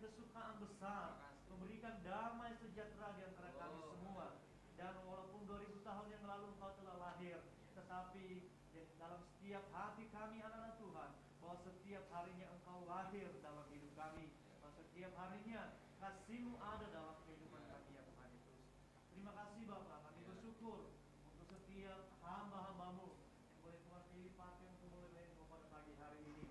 kesukaan besar, memberikan damai sejahtera di antara kami semua. Dan walaupun 2000 tahun yang lalu Engkau telah lahir, tetapi dalam setiap hati kami anak-anak Tuhan, bahwa setiap harinya Engkau lahir dalam hidup kami, bahwa setiap harinya kasih-Mu ada dalam kehidupan kami ya Tuhan Yesus. Terima kasih Bapa, kami bersyukur untuk setiap hamba-hamba-Mu yang boleh Tuhan pilih pakai untuk melayani pada pagi hari ini.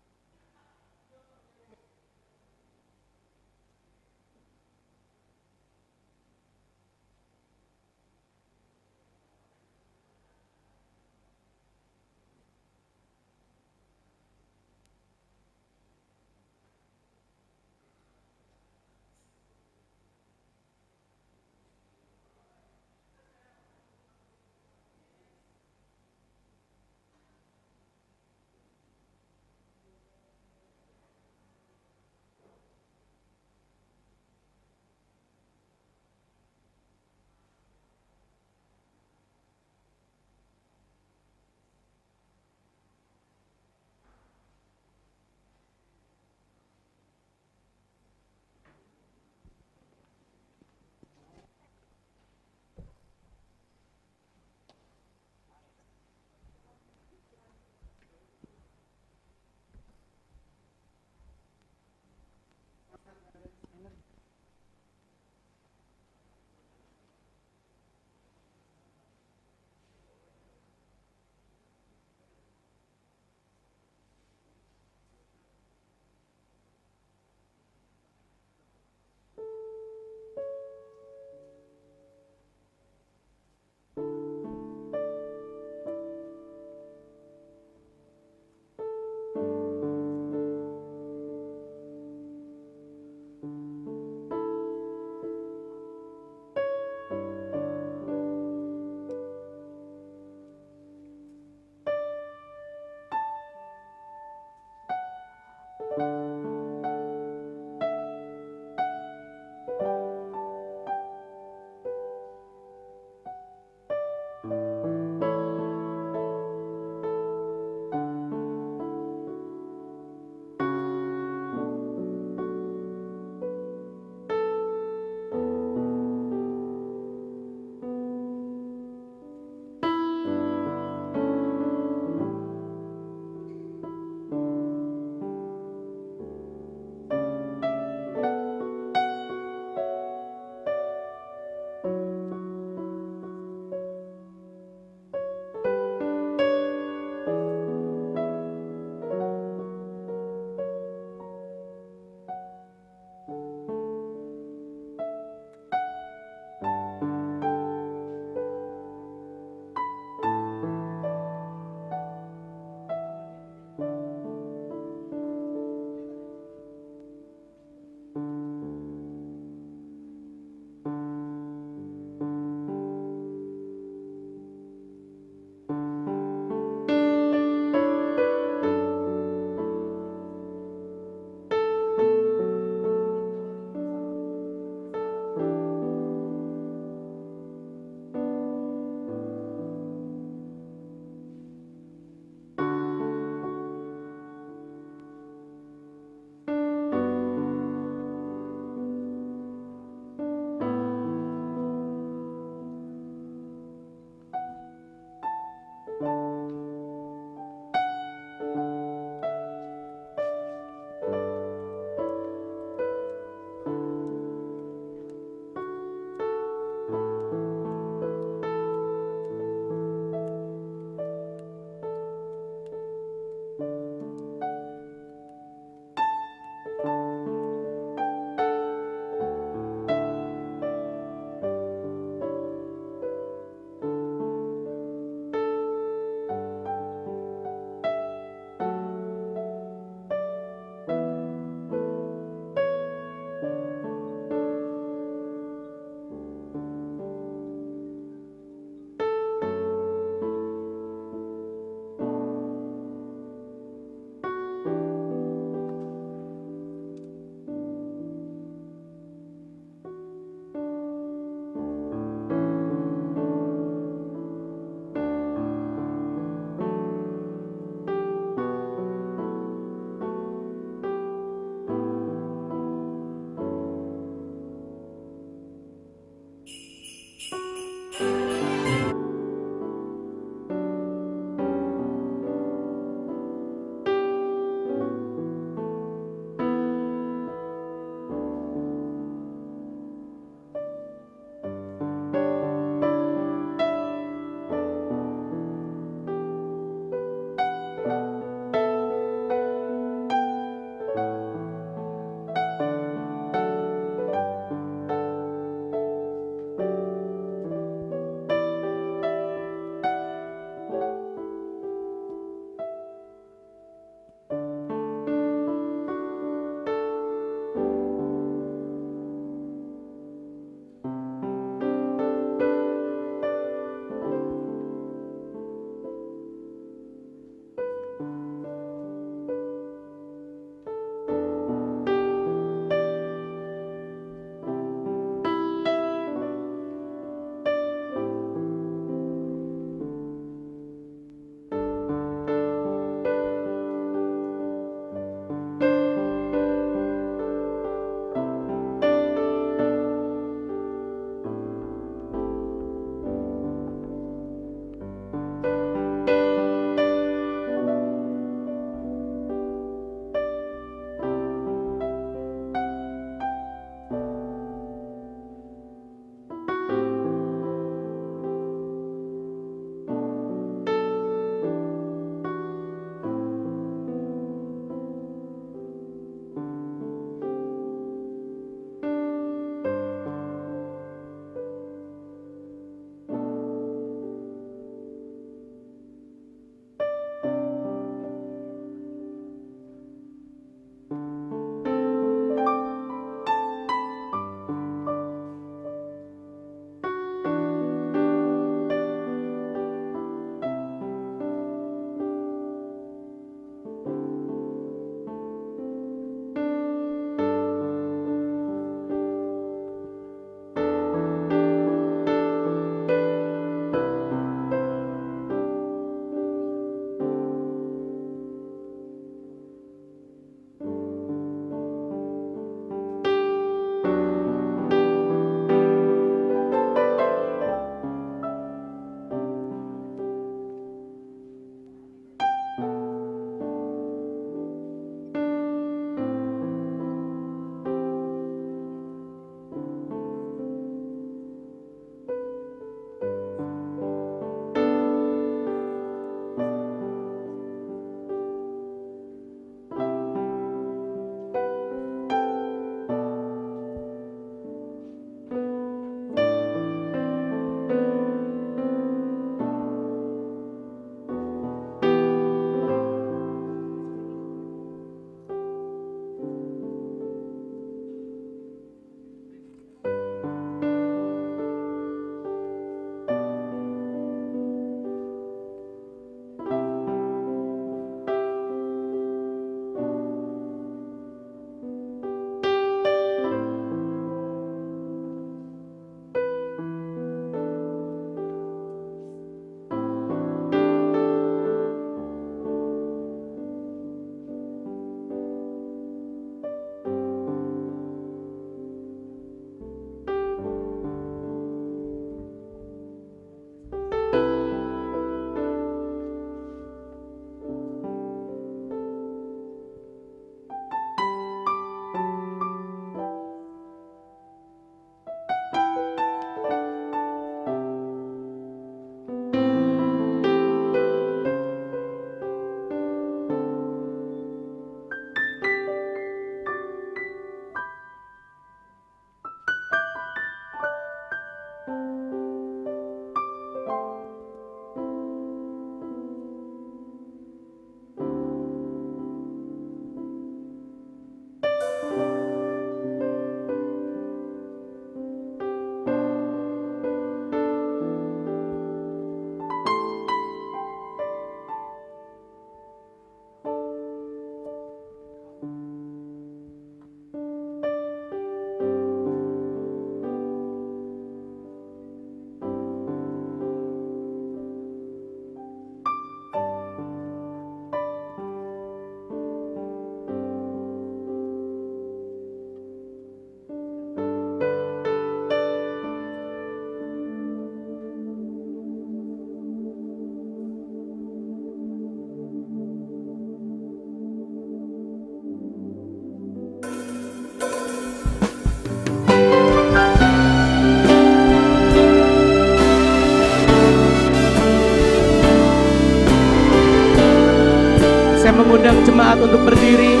untuk berdiri.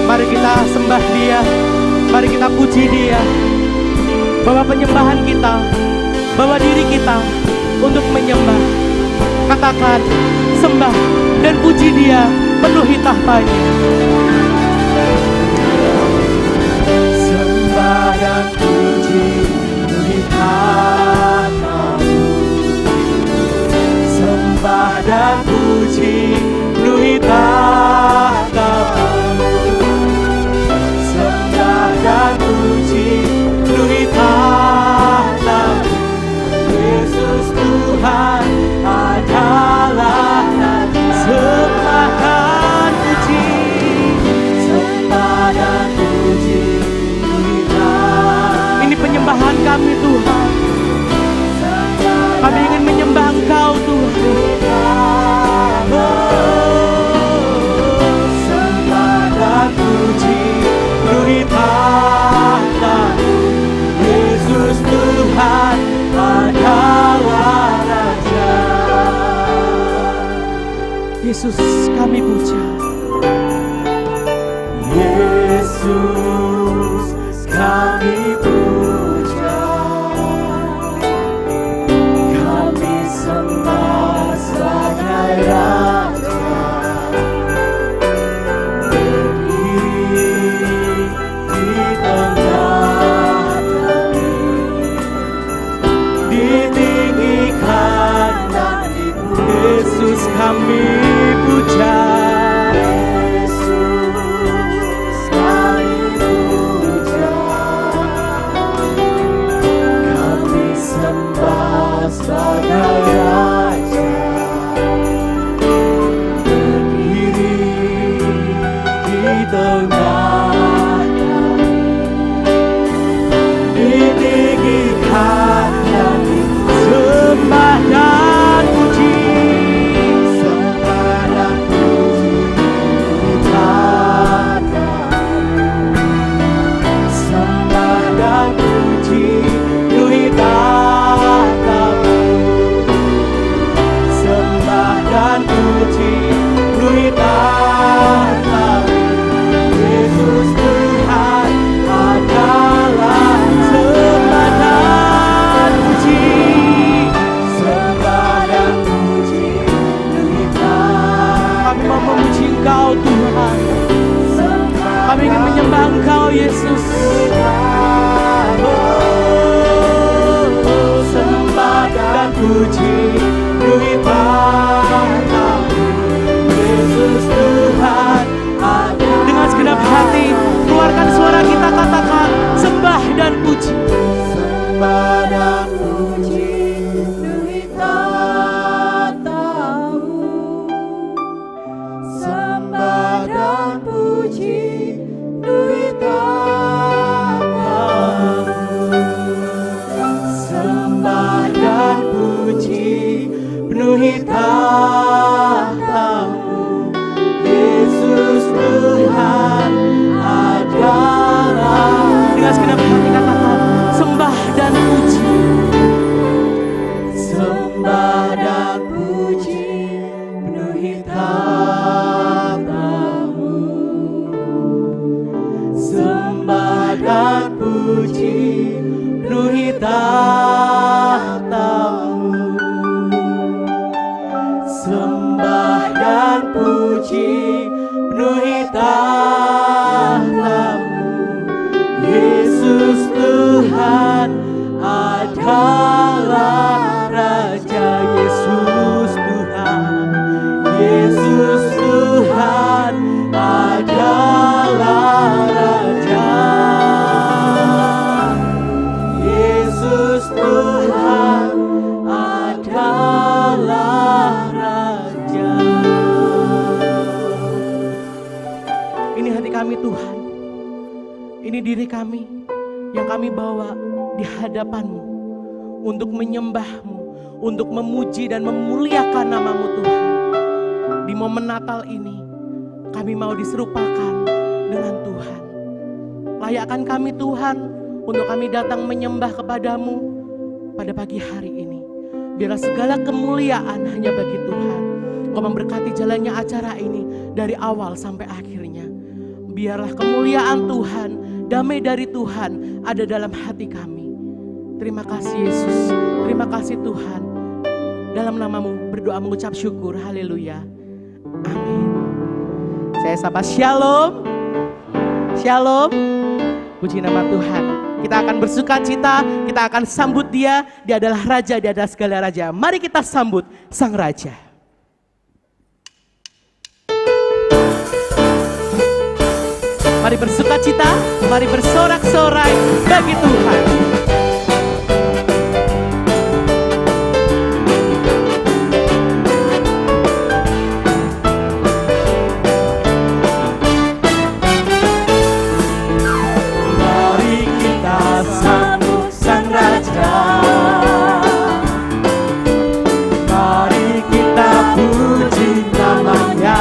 Mari kita sembah Dia, mari kita puji Dia. Bawa penyembahan kita, bawa diri kita untuk menyembah. Katakan, sembah dan puji Dia, penuhi tahtanya. Sembah dan puji penuhi tahtmu. Sembah dan puji penuhi tahtmu. Sembah dan puji penuhi tahtmu. Yesus Tuhan adalah Raja. Sembah dan puji, sembah dan puji penuhi tahtmu. Ini penyembahan kami Tuhan. Kami ingin menyembah Engkau Tuhan. Sembah dan puji penuhi tahtmu. Yesus Tuhan adalah Raja. Yesus kami puja. Yesus kami puja. Kami sembah sebagai Raja. Berdiri di tengah kami, ditinggikan dan dipuji. Yesus kami puja. Yesus kami puja. Kami sembah sebagai Raja. Berdiri di tengah kami, ditinggikan dan dipuji. Sembah dan puji. Sembah dan puji penuhi tahtmu. Sembah dan puji penuhi tahtmu. Sembah dan puji penuhi tahtmu. Yesus Tuhan adalah. Sembah dan puji. Sembah dan puji penuhi tahtmu. Kami mau memuji Engkau Tuhan. Kami ingin menyembah Engkau Yesus. Sembah dan puji penuhi tahtmu. Yesus Tuhan ada. Dengan segenap hati keluarkan suara kita, katakan sembah dan puji. Sembah dan puji penuhi tahtmu. Sembah dan puji penuhi tahtmu. Sembah dan puji penuhi tahtmu. Yesus Tuhan adalah. Dengan segenap hati katakan sembah dan puji. Sembah dan puji penuhi tahtmu. Sembah dan puji penuhi tahtmu. Sembah dan puji penuhi tahtmu. Yesus Tuhan adalah Raja. Yesus Tuhan, Yesus Tuhan adalah Raja. Yesus Tuhan adalah Raja. Ini hati kami Tuhan. Ini diri kami yang kami bawa di hadapan-Mu untuk menyembah-Mu, untuk memuji dan memuliakan nama-Mu Tuhan. Di momen Natal ini kami mau diserupakan dengan Tuhan. Layakkan kami Tuhan untuk kami datang menyembah kepada-Mu pada pagi hari ini. Biarlah segala kemuliaan hanya bagi Tuhan. Engkau memberkati jalannya acara ini dari awal sampai akhirnya. Biarlah kemuliaan Tuhan, damai dari Tuhan ada dalam hati kami. Terima kasih Yesus, terima kasih Tuhan. Dalam namamu berdoa mengucap syukur, haleluya, amin. Saya sapa shalom, shalom, puji nama Tuhan. Kita akan bersuka cita, kita akan sambut Dia. Dia adalah Raja di atas segala raja. Mari kita sambut Sang Raja. Mari bersuka cita, mari bersorak-sorai bagi Tuhan. Mari kita sambut Sang Raja. Mari kita puji namanya.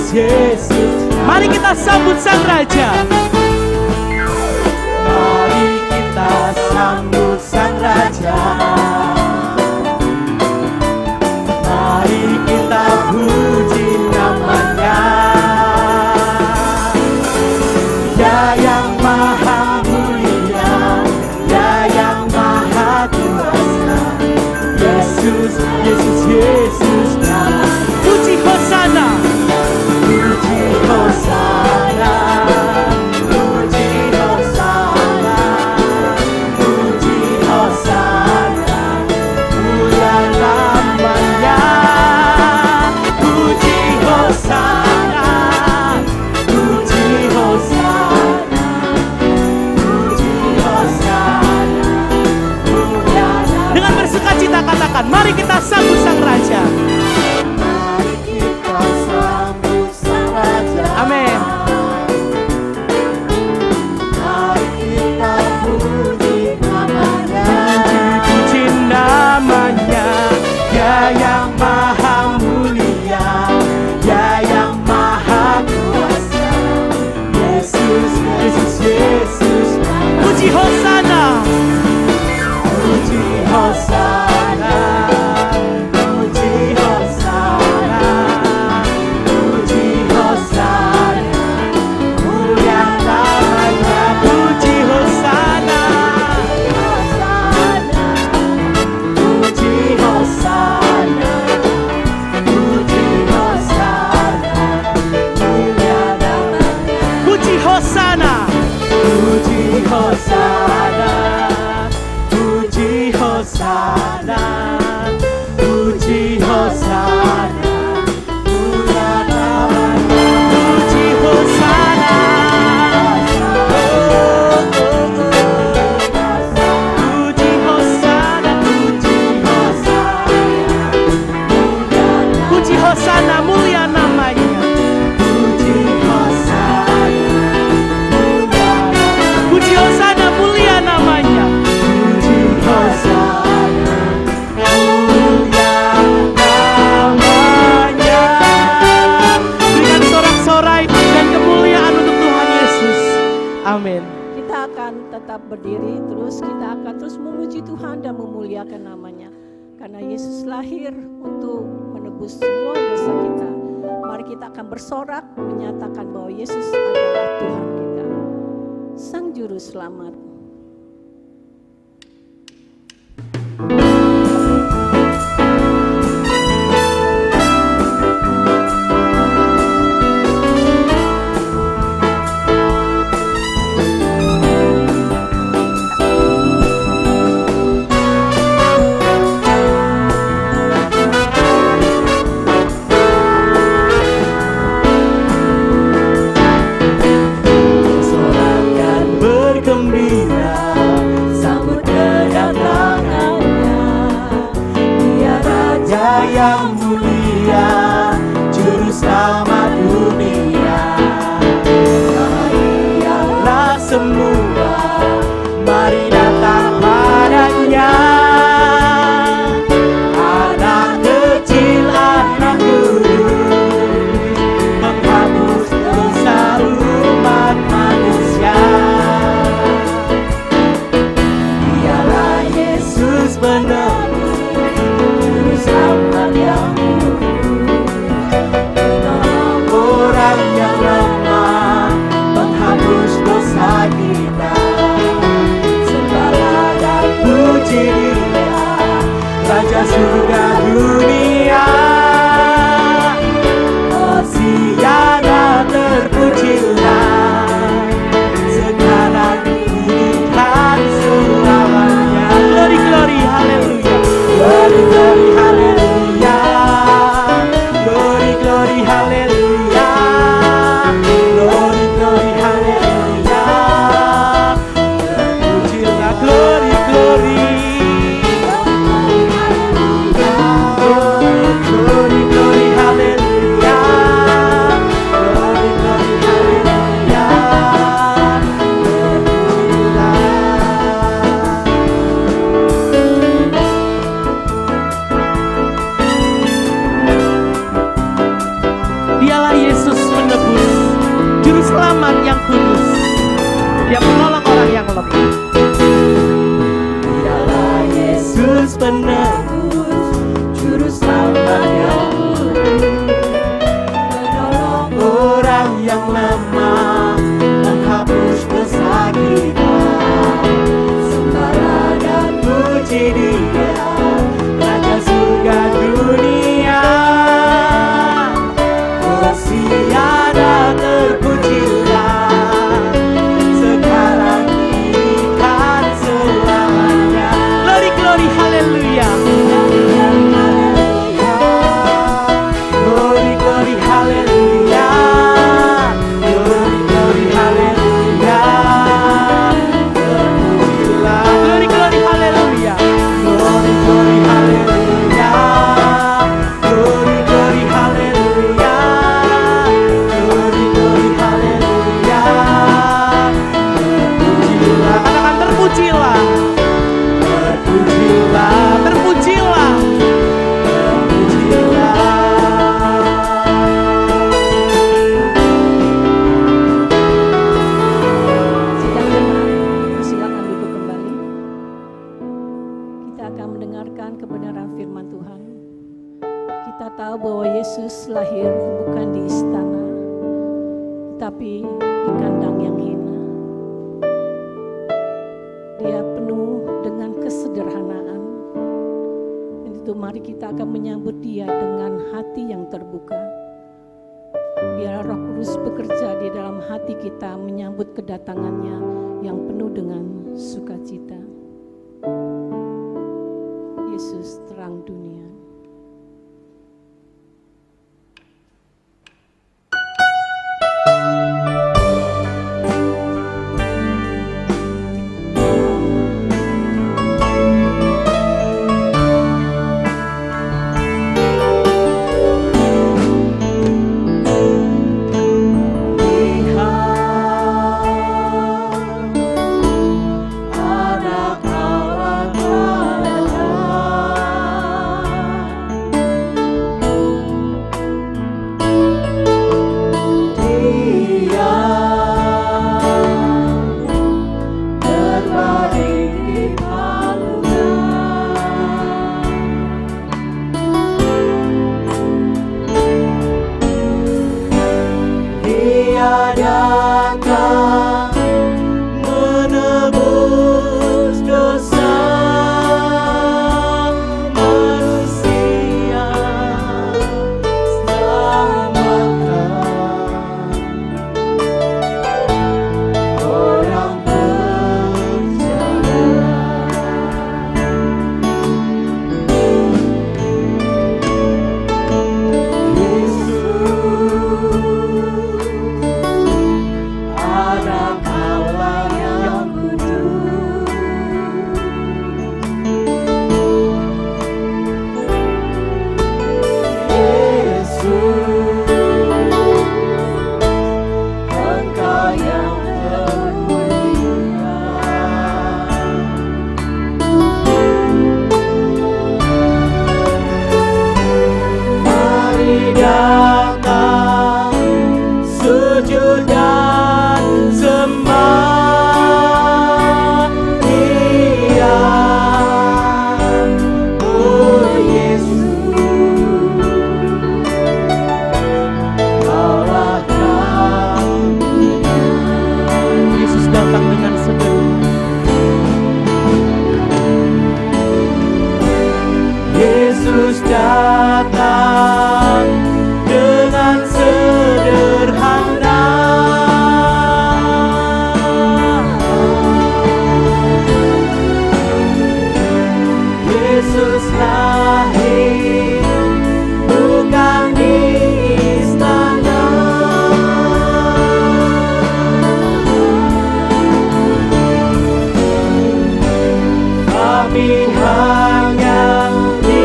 Yesus, mari kita sambut Sang Raja. Mari kita sambut Sang Raja. Mari kita puji namanya. Dia yang maha mulia, Dia yang maha kuasa. Yesus, Yesus, Yesus, Puji Hosana. puji Hosana, puji Hosana, puji Hosana, mulia namanya. Puji Hosana, puji Hosana, puji Hosana, mulia namanya. Dengan bersuka cita katakan, mari kita sambut Sang Raja. Mari kita sambut Sang Raja. Amin. Mari kita puji namanya. Puji namanya. Dia yang maha mulia, Dia yang maha kuasa. Yesus, Yesus, Yesus. Puji Hosana. Puji Hosana, puji Hosana, puji Hosana, mulia namanya. Puji Hosana. Puji Hosana, puji Hosana, mulia namanya. Puji Hosana. Puji Hosana, puji Hosana, puji Hosana, mulia namanya. Puji Hosana. Puji Hosana. Puji Hosana, mulia namanya. Puji Hosana, mulia namanya. Berikan sorak-sorai dan kemuliaan untuk Tuhan Yesus. Amin. Kita akan tetap berdiri, terus kita akan terus memuji Tuhan dan memuliakan namanya. Karena Yesus lahir untuk menebus semua dosa kita. Mari kita akan bersorak menyatakan bahwa Yesus adalah Tuhan kita, Sang Juru Selamat. Sorakan bergembira. penebus, Juru Selamat yang menolong orang yang lemah, menghapus dosa kita. Sembahlah dan puji Dia, Raja surga dunia. Hosiana terpujilah, sekarang ini dan selamanya. Glory, glory, haleluya. Glory, glory, haleluya. Glory, glory, haleluya. Glory, glory, haleluya. Terpujilah, glory, glory. Glory, glory, haleluya. Glory, glory, haleluya. Dialah Yesus penebus, Juru Selamat yang kudus. Dia menolong orang yang lemah. Dialah Yesus penebus, Juru Selamat yang kudus, menolong orang yang lemah, menghapus dosa kita. Sembahlah dan puji Dia, Raja surga dunia. Hosiana terpujilah, sekarang ini dan selamanya. Glory, glory, haleluya. Glory, glory, haleluya. Glory, glory, haleluya. Terpujilah. Glory, glory, haleluya. Glory, glory, haleluya. Glory, glory, haleluya. Glory, glory, haleluya. Terpujilah. Katakan terpujilah, Terpujilah. terpujilah. Sidang jemaat, silakan duduk kembali. Kita akan mendengarkan kebenaran firman Tuhan. Kita tahu bahwa Yesus lahir bukan di istana, tetapi di kandang yang hina. Dia penuh dengan kesederhanaan. Dan itu mari kita akan menyambut Dia dengan hati yang terbuka. Biar Roh Kudus bekerja di dalam hati kita menyambut kedatangannya yang penuh dengan sukacita. Yesus terang dunia. Lihat, Kami hanya di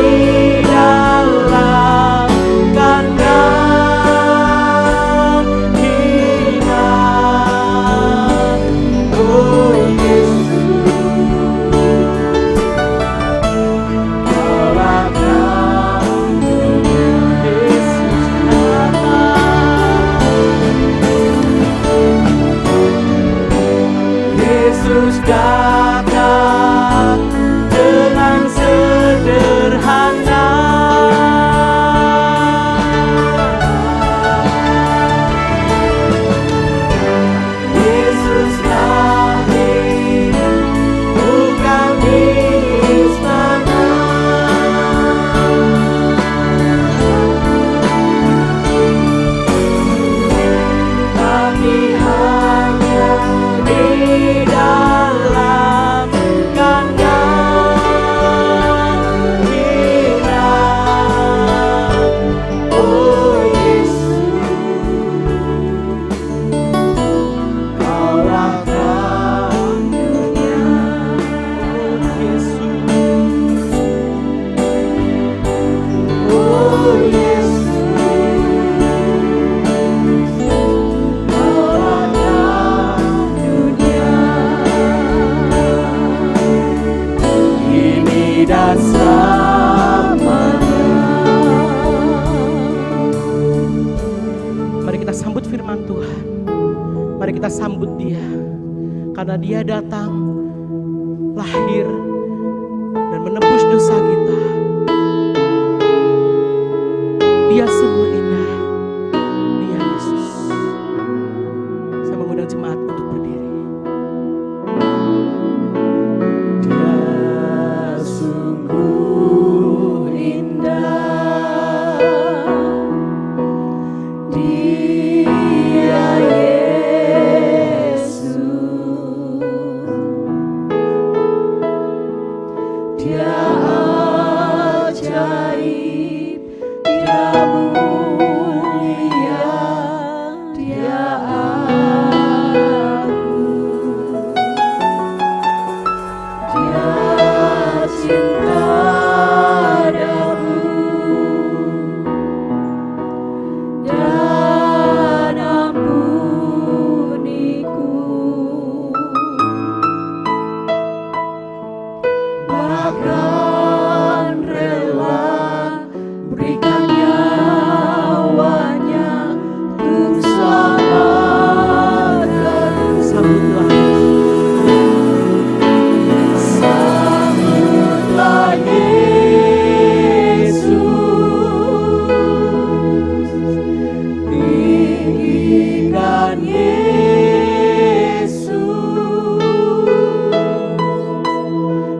dalam kandang ingat. Oh Yesus, Kau datang, Yesus datang dengan sederhana. Yesus lahir bukan di istana. Tapi hanya di dalam kandang ingat. Oh Yesus, Kau datang dunia. Oh Yesus, Kau datang dunia. Kini dan selamanya. Mari kita sambut firman Tuhan. Mari kita sambut Dia, karena Dia datang, lahir, dan menebus dosa kita. Dia sungguh indah. Dia Yesus. Saya mengundang jemaat untuk berdiri. Dia sungguh indah. Dia Yesus. Dia ajaib. Dia mulia. Dia agung. Dia cinta dahulu dan ampuniku, bahkan rela berikan nyawanya untuk selamatkan. Sambutlah. Sambutlah Yesus, tinggikan Yesus,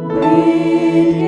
beri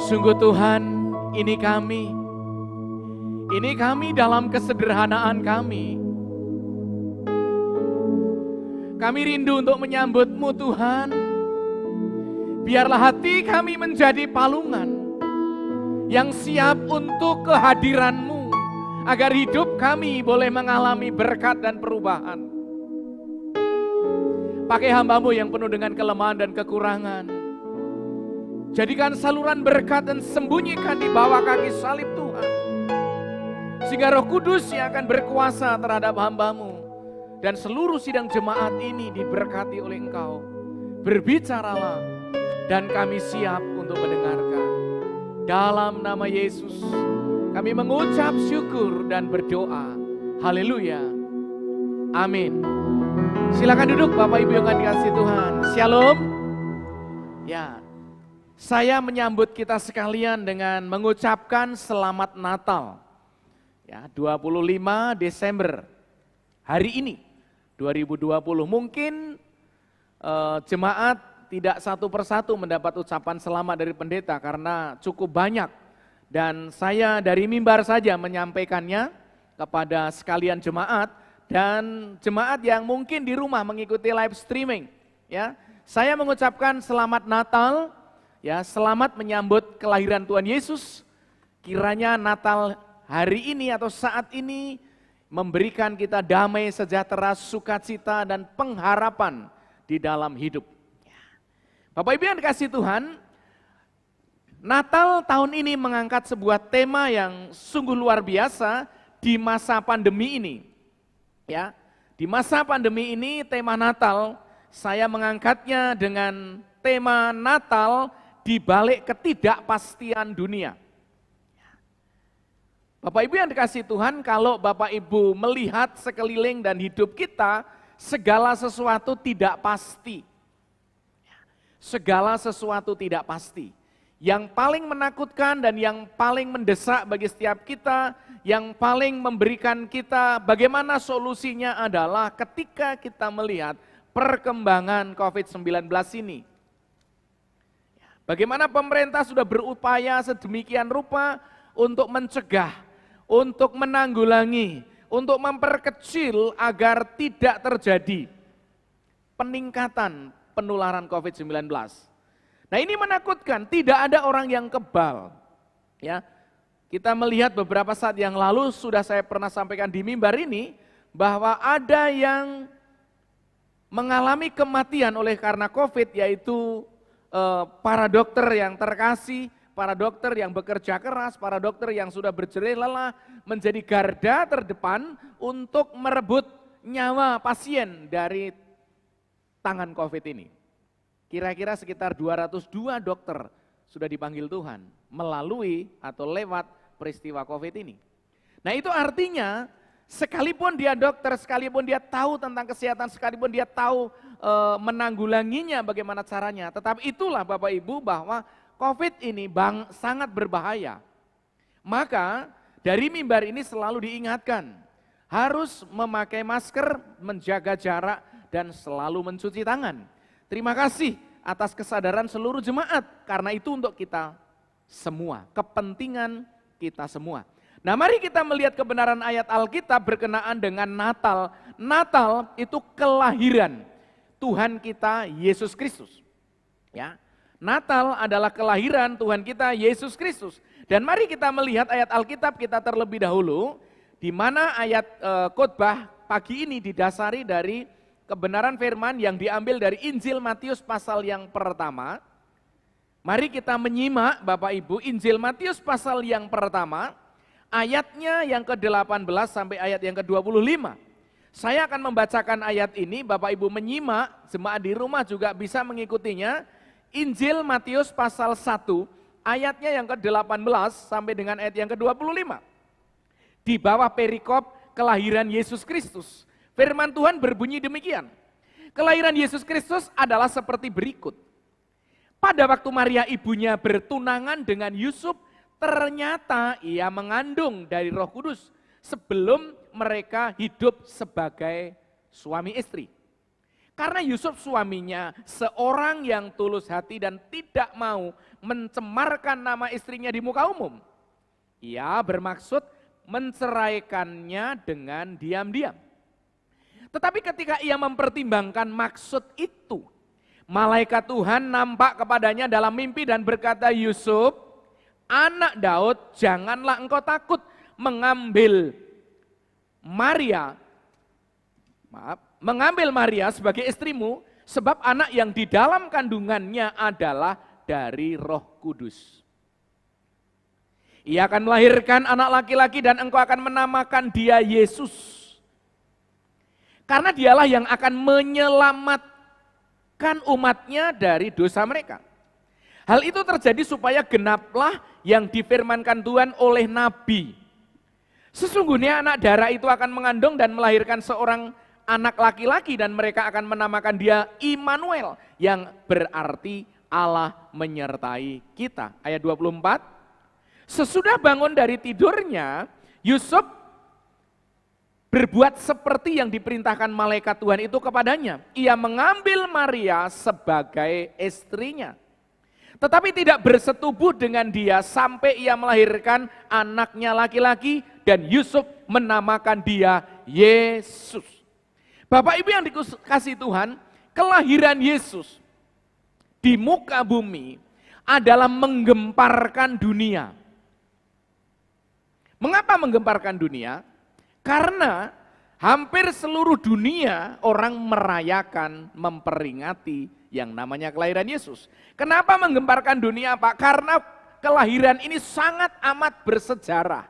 Sungguh Tuhan, ini kami dalam kesederhanaan kami. Kami rindu untuk menyambut-Mu Tuhan. Biarlah hati kami menjadi palungan yang siap untuk kehadiran-Mu, agar hidup kami boleh mengalami berkat dan perubahan. Pakai hamba-Mu yang penuh dengan kelemahan dan kekurangan. Jadikan saluran berkat dan sembunyikan di bawah kaki salib Tuhan. Sehingga Roh Kudus yang akan berkuasa terhadap hamba-Mu. Dan seluruh sidang jemaat ini diberkati oleh Engkau. Berbicaralah dan kami siap untuk mendengarkan. Dalam nama Yesus kami mengucap syukur dan berdoa. Haleluya. Amin. Silakan duduk Bapak Ibu yang akan dikasihi Tuhan. Shalom. Ya, saya menyambut kita sekalian dengan mengucapkan selamat Natal. Ya, 25 Desember hari ini 2020. Mungkin jemaat tidak satu persatu mendapat ucapan selamat dari pendeta karena cukup banyak. Dan saya dari mimbar saja menyampaikannya kepada sekalian jemaat dan jemaat yang mungkin di rumah mengikuti live streaming. Ya, saya mengucapkan selamat Natal, ya, selamat menyambut kelahiran Tuhan Yesus. Kiranya Natal hari ini atau saat ini memberikan kita damai, sejahtera, sukacita, dan pengharapan di dalam hidup. Bapak Ibu yang dikasihi Tuhan, Natal tahun ini mengangkat sebuah tema yang sungguh luar biasa di masa pandemi ini. Ya, di masa pandemi ini tema Natal saya mengangkatnya dengan tema Natal di balik ketidakpastian dunia. Bapak Ibu yang dikasihi Tuhan, kalau Bapak Ibu melihat sekeliling dan hidup kita, segala sesuatu tidak pasti. Segala sesuatu tidak pasti. Yang paling menakutkan dan yang paling mendesak bagi setiap kita, yang paling memberikan kita bagaimana solusinya adalah ketika kita melihat perkembangan COVID-19 ini. Bagaimana pemerintah sudah berupaya sedemikian rupa untuk mencegah, untuk menanggulangi, untuk memperkecil agar tidak terjadi peningkatan penularan COVID-19. Nah, ini menakutkan, tidak ada orang yang kebal. Ya, kita melihat beberapa saat yang lalu sudah saya pernah sampaikan di mimbar ini bahwa ada yang mengalami kematian oleh karena COVID, yaitu para dokter yang terkasih, para dokter yang bekerja keras, para dokter yang sudah berjerih lelah menjadi garda terdepan untuk merebut nyawa pasien dari tangan COVID ini. Kira-kira sekitar 202 dokter sudah dipanggil Tuhan melalui atau lewat peristiwa COVID ini. Nah, itu artinya sekalipun dia dokter, sekalipun dia tahu tentang kesehatan, sekalipun dia tahu menanggulanginya bagaimana caranya, tetapi itulah Bapak Ibu bahwa COVID ini sangat berbahaya. Maka dari mimbar ini selalu diingatkan, harus memakai masker, menjaga jarak, dan selalu mencuci tangan. Terima kasih atas kesadaran seluruh jemaat, karena itu untuk kita semua, kepentingan kita semua. Nah, mari kita melihat kebenaran ayat Alkitab berkenaan dengan Natal. Natal itu kelahiran Tuhan kita Yesus Kristus. Ya, Natal adalah kelahiran Tuhan kita Yesus Kristus. Dan mari kita melihat ayat Alkitab kita terlebih dahulu, di mana ayat khotbah pagi ini didasari dari kebenaran firman yang diambil dari Injil Matius pasal yang pertama. Mari kita menyimak Bapak Ibu Injil Matius pasal yang pertama, ayatnya yang ke-18 sampai ayat yang ke-25. Saya akan membacakan ayat ini, Bapak Ibu menyimak, jemaat di rumah juga bisa mengikutinya. Injil Matius pasal 1, ayatnya yang ke-18 sampai dengan ayat yang ke-25. Di bawah perikop kelahiran Yesus Kristus. Firman Tuhan berbunyi demikian. Kelahiran Yesus Kristus adalah seperti berikut. Pada waktu Maria ibunya bertunangan dengan Yusuf, ternyata ia mengandung dari Roh Kudus sebelum mereka hidup sebagai suami istri. Karena Yusuf suaminya seorang yang tulus hati dan tidak mau mencemarkan nama istrinya di muka umum. Ia bermaksud menceraikannya dengan diam-diam. Tetapi ketika ia mempertimbangkan maksud itu, malaikat Tuhan nampak kepadanya dalam mimpi dan berkata, Yusuf, anak Daud, janganlah engkau takut mengambil Maria sebagai istrimu, sebab anak yang di dalam kandungannya adalah dari Roh Kudus. Ia akan melahirkan anak laki-laki dan engkau akan menamakan dia Yesus. Karena dialah yang akan menyelamatkan umatnya dari dosa mereka. Hal itu terjadi supaya genaplah yang difirmankan Tuhan oleh Nabi. Sesungguhnya anak darah itu akan mengandung dan melahirkan seorang anak laki-laki dan mereka akan menamakan dia Immanuel yang berarti Allah menyertai kita. Ayat 24. Sesudah bangun dari tidurnya, Yusuf berbuat seperti yang diperintahkan malaikat Tuhan itu kepadanya. Ia mengambil Maria sebagai istrinya. Tetapi tidak bersetubuh dengan dia sampai ia melahirkan anaknya laki-laki dan Yusuf menamakan dia Yesus. Bapak Ibu yang dikasihi Tuhan, kelahiran Yesus di muka bumi adalah menggemparkan dunia. Mengapa menggemparkan dunia? Karena hampir seluruh dunia orang merayakan, memperingati yang namanya kelahiran Yesus. Kenapa menggemparkan dunia, Pak? Karena kelahiran ini sangat amat bersejarah.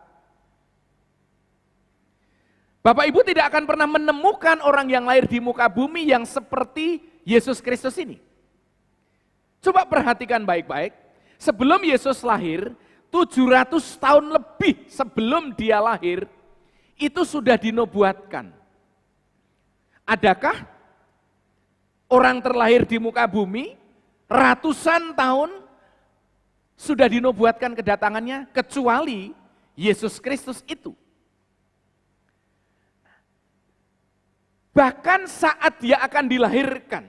Bapak Ibu tidak akan pernah menemukan orang yang lahir di muka bumi yang seperti Yesus Kristus ini. Coba perhatikan baik-baik, sebelum Yesus lahir, 700 tahun lebih sebelum dia lahir, itu sudah dinubuatkan. Adakah orang terlahir di muka bumi, ratusan tahun sudah dinubuatkan kedatangannya, kecuali Yesus Kristus itu. Bahkan saat dia akan dilahirkan,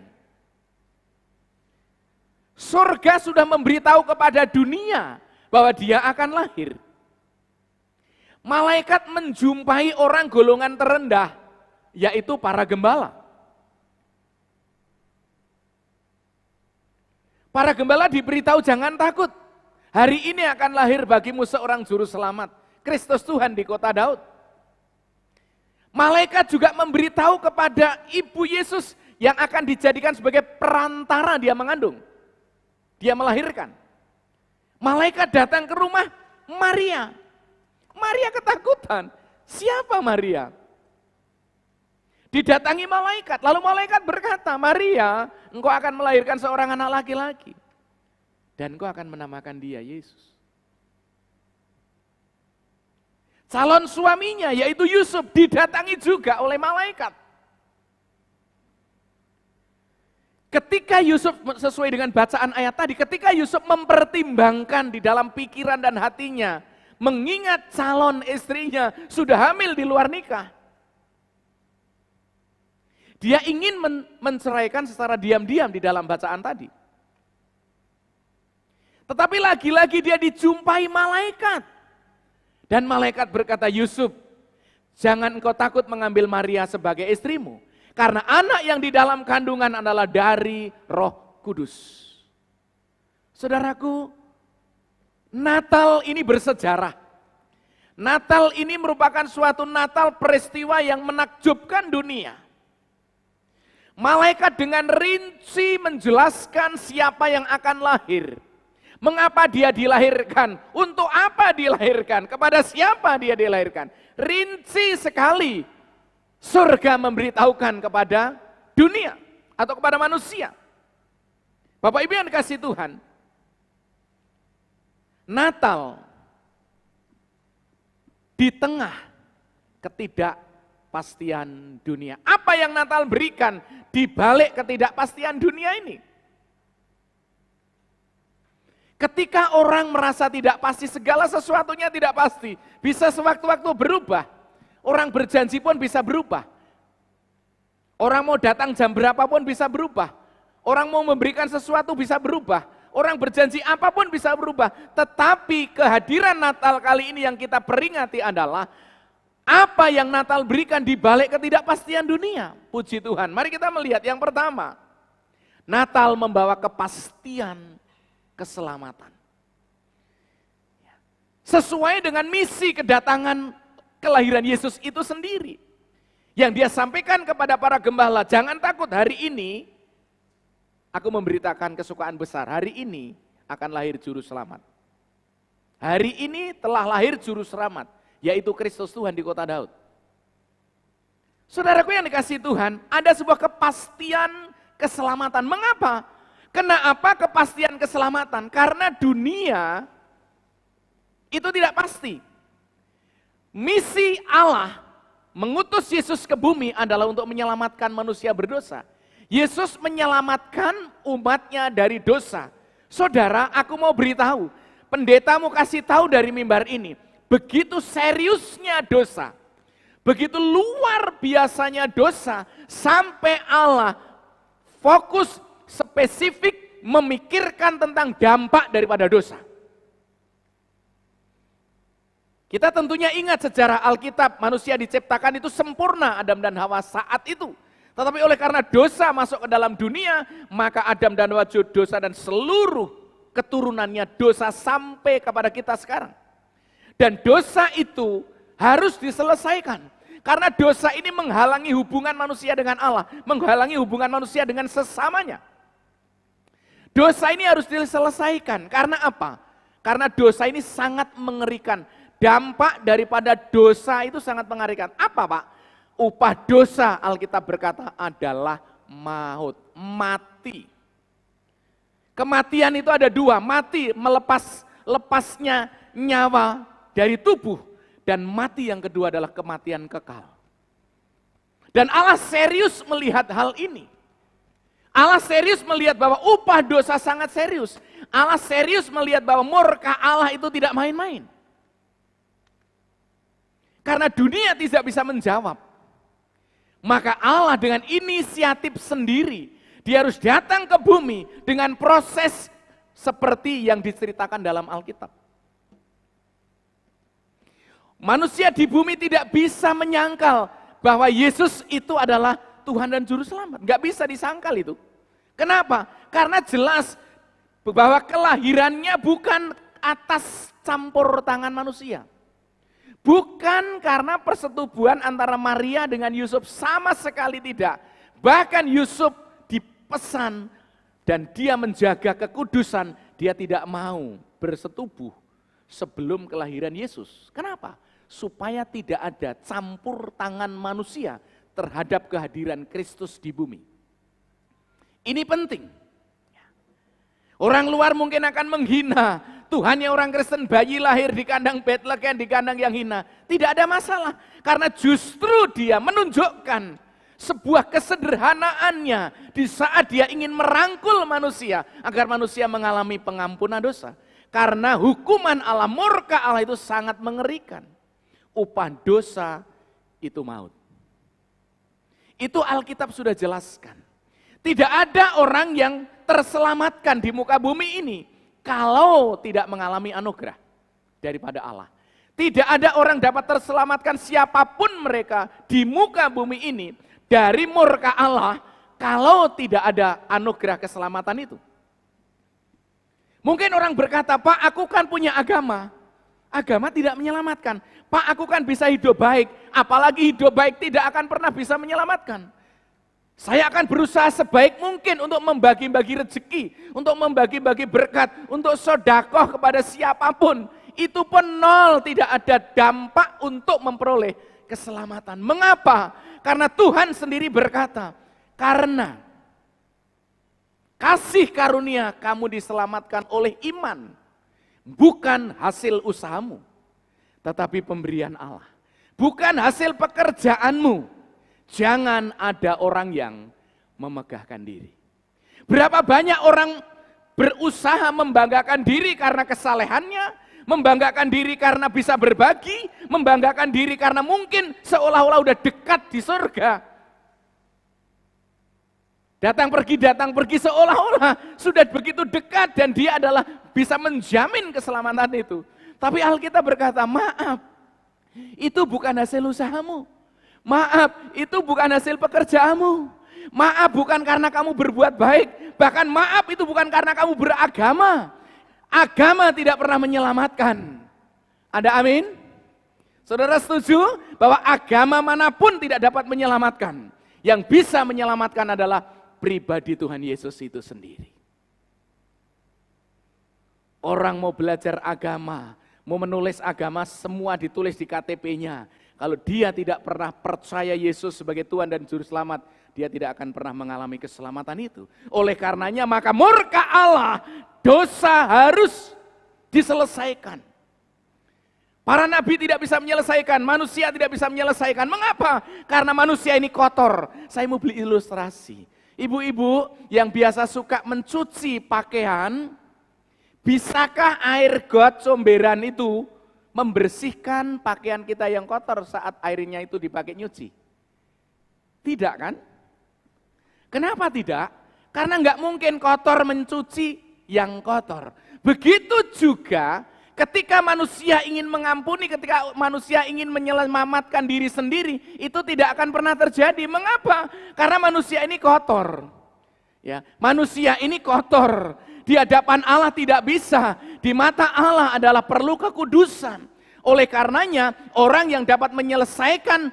surga sudah memberitahu kepada dunia bahwa dia akan lahir. Malaikat menjumpai orang golongan terendah, yaitu para gembala. Para gembala diberitahu jangan takut, hari ini akan lahir bagimu seorang juru selamat, Kristus Tuhan di kota Daud. Malaikat juga memberitahu kepada ibu Yesus yang akan dijadikan sebagai perantara dia mengandung, dia melahirkan. Malaikat datang ke rumah Maria. Maria ketakutan. Siapa Maria? Didatangi malaikat. Lalu malaikat berkata, Maria, engkau akan melahirkan seorang anak laki-laki. Dan engkau akan menamakan dia Yesus. Calon suaminya yaitu Yusuf didatangi juga oleh malaikat. Ketika Yusuf, sesuai dengan bacaan ayat tadi, ketika Yusuf mempertimbangkan di dalam pikiran dan hatinya, mengingat calon istrinya sudah hamil di luar nikah, dia ingin menceraikan secara diam-diam di dalam bacaan tadi. Tetapi lagi-lagi dia dijumpai malaikat. Dan malaikat berkata, Yusuf, jangan engkau takut mengambil Maria sebagai istrimu. Karena anak yang di dalam kandungan adalah dari Roh Kudus. Saudaraku, Natal ini bersejarah. Natal ini merupakan suatu Natal peristiwa yang menakjubkan dunia. Malaikat dengan rinci menjelaskan siapa yang akan lahir. Mengapa dia dilahirkan, untuk apa dilahirkan, kepada siapa dia dilahirkan. Rinci sekali. Surga memberitahukan kepada dunia atau kepada manusia. Bapak Ibu yang dikasihi Tuhan, Natal di tengah ketidakpastian dunia. Apa yang Natal berikan di balik ketidakpastian dunia ini? Ketika orang merasa tidak pasti, segala sesuatunya tidak pasti, bisa sewaktu-waktu berubah. Orang berjanji pun bisa berubah. Orang mau datang jam berapapun bisa berubah. Orang mau memberikan sesuatu bisa berubah. Orang berjanji apapun bisa berubah. Tetapi kehadiran Natal kali ini yang kita peringati adalah apa yang Natal berikan di balik ketidakpastian dunia. Puji Tuhan. Mari kita melihat yang pertama. Natal membawa kepastian keselamatan. Sesuai dengan misi kedatangan kelahiran Yesus itu sendiri. Yang dia sampaikan kepada para gembala, jangan takut, hari ini aku memberitakan kesukaan besar. Hari ini akan lahir juru selamat. Hari ini telah lahir juru selamat, yaitu Kristus Tuhan di kota Daud. Saudaraku yang dikasihi Tuhan, ada sebuah kepastian keselamatan. Mengapa? Kenapa kepastian keselamatan? Karena dunia itu tidak pasti. Misi Allah mengutus Yesus ke bumi adalah untuk menyelamatkan manusia berdosa. Yesus menyelamatkan umatnya dari dosa. Saudara, aku mau beritahu, pendetamu kasih tahu dari mimbar ini, begitu seriusnya dosa, begitu luar biasanya dosa, sampai Allah fokus spesifik memikirkan tentang dampak daripada dosa. Kita tentunya ingat sejarah Alkitab, manusia diciptakan itu sempurna, Adam dan Hawa saat itu. Tetapi oleh karena dosa masuk ke dalam dunia, maka Adam dan Hawa dosa dan seluruh keturunannya dosa sampai kepada kita sekarang. Dan dosa itu harus diselesaikan. Karena dosa ini menghalangi hubungan manusia dengan Allah, menghalangi hubungan manusia dengan sesamanya. Dosa ini harus diselesaikan. Karena apa? Karena dosa ini sangat mengerikan. Dampak daripada dosa itu sangat mengerikan. Apa Pak? Upah dosa, Alkitab berkata, adalah maut, mati. Kematian itu ada dua, mati lepasnya nyawa dari tubuh, dan mati yang kedua adalah kematian kekal. Dan Allah serius melihat hal ini. Allah serius melihat bahwa upah dosa sangat serius. Allah serius melihat bahwa murka Allah itu tidak main-main. Karena dunia tidak bisa menjawab. Maka Allah dengan inisiatif sendiri, dia harus datang ke bumi dengan proses seperti yang diceritakan dalam Alkitab. Manusia di bumi tidak bisa menyangkal bahwa Yesus itu adalah Tuhan dan Juru Selamat. Nggak bisa disangkal itu. Kenapa? Karena jelas bahwa kelahirannya bukan atas campur tangan manusia. Bukan karena persetubuhan antara Maria dengan Yusuf, sama sekali tidak. Bahkan Yusuf dipesan dan dia menjaga kekudusan, dia tidak mau bersetubuh sebelum kelahiran Yesus. Kenapa? Supaya tidak ada campur tangan manusia terhadap kehadiran Kristus di bumi. Ini penting. Orang luar mungkin akan menghina, Tuhannya orang Kristen bayi lahir di kandang Bethlehem, di kandang yang hina. Tidak ada masalah, karena justru dia menunjukkan sebuah kesederhanaannya di saat dia ingin merangkul manusia, agar manusia mengalami pengampunan dosa. Karena hukuman Allah, murka Allah itu sangat mengerikan. Upah dosa itu maut. Itu Alkitab sudah jelaskan. Tidak ada orang yang terselamatkan di muka bumi ini kalau tidak mengalami anugerah daripada Allah. Tidak ada orang dapat terselamatkan siapapun mereka di muka bumi ini dari murka Allah kalau tidak ada anugerah keselamatan itu. Mungkin orang berkata, Pak, aku kan punya agama. Agama tidak menyelamatkan. Pak, aku kan bisa hidup baik. Apalagi hidup baik tidak akan pernah bisa menyelamatkan. Saya akan berusaha sebaik mungkin untuk membagi-bagi rezeki, untuk membagi-bagi berkat, untuk sedekah kepada siapapun. Itu pun nol, tidak ada dampak untuk memperoleh keselamatan. Mengapa? Karena Tuhan sendiri berkata, karena kasih karunia kamu diselamatkan oleh iman, bukan hasil usahamu, tetapi pemberian Allah. Bukan hasil pekerjaanmu. Jangan ada orang yang memegahkan diri. Berapa banyak orang berusaha membanggakan diri karena kesalehannya, membanggakan diri karena bisa berbagi, membanggakan diri karena mungkin seolah-olah udah dekat di surga. Datang pergi seolah-olah sudah begitu dekat dan dia adalah bisa menjamin keselamatan itu. Tapi Alkitab berkata, maaf, itu bukan hasil usahamu. Maaf, itu bukan hasil pekerjaanmu. Maaf, bukan karena kamu berbuat baik. Bahkan maaf, itu bukan karena kamu beragama. Agama tidak pernah menyelamatkan. Ada amin? Saudara setuju bahwa agama manapun tidak dapat menyelamatkan. Yang bisa menyelamatkan adalah pribadi Tuhan Yesus itu sendiri. Orang mau belajar agama, mau menulis agama, semua ditulis di KTP-nya. Kalau dia tidak pernah percaya Yesus sebagai Tuhan dan Juru Selamat, dia tidak akan pernah mengalami keselamatan itu. Oleh karenanya maka murka Allah, dosa harus diselesaikan. Para nabi tidak bisa menyelesaikan, manusia tidak bisa menyelesaikan. Mengapa? Karena manusia ini kotor. Saya mau beli ilustrasi. Ibu-ibu yang biasa suka mencuci pakaian, bisakah air got comberan itu membersihkan pakaian kita yang kotor saat airnya itu dipakai nyuci? Tidak kan? Kenapa tidak? Karena nggak mungkin kotor mencuci yang kotor. Begitu juga ketika manusia ingin mengampuni, ketika manusia ingin menyelamatkan diri sendiri, itu tidak akan pernah terjadi. Mengapa? Karena manusia ini kotor. Ya, manusia ini kotor. Di hadapan Allah tidak bisa. Di mata Allah adalah perlu kekudusan. Oleh karenanya, orang yang dapat menyelesaikan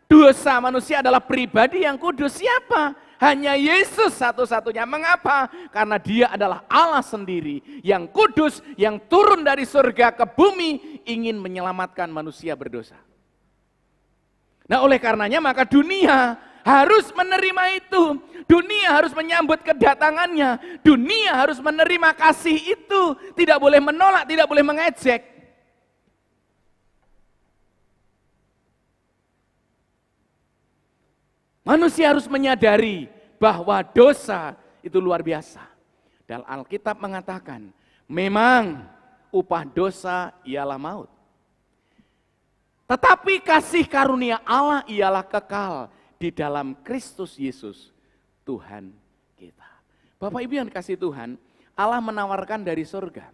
dosa manusia adalah pribadi yang kudus. Siapa? Hanya Yesus satu-satunya. Mengapa? Karena dia adalah Allah sendiri yang kudus, yang turun dari surga ke bumi, ingin menyelamatkan manusia berdosa. Nah, oleh karenanya maka dunia harus menerima itu. Dunia harus menyambut kedatangannya. Dunia harus menerima kasih itu. Tidak boleh menolak, tidak boleh mengejek. Manusia harus menyadari bahwa dosa itu luar biasa. Dan Alkitab mengatakan, memang upah dosa ialah maut. Tetapi kasih karunia Allah ialah kekal di dalam Kristus Yesus, Tuhan kita. Bapak Ibu yang dikasihi Tuhan, Allah menawarkan dari surga.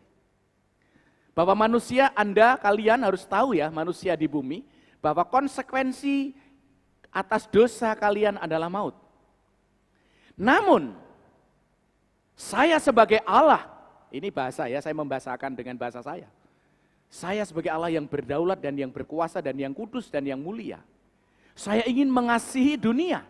Bahwa manusia, Anda, kalian harus tahu ya, manusia di bumi, bahwa konsekuensi atas dosa kalian adalah maut. Namun, saya sebagai Allah, ini bahasa ya, saya membahasakan dengan bahasa saya. Saya sebagai Allah yang berdaulat dan yang berkuasa dan yang kudus dan yang mulia. Saya ingin mengasihi dunia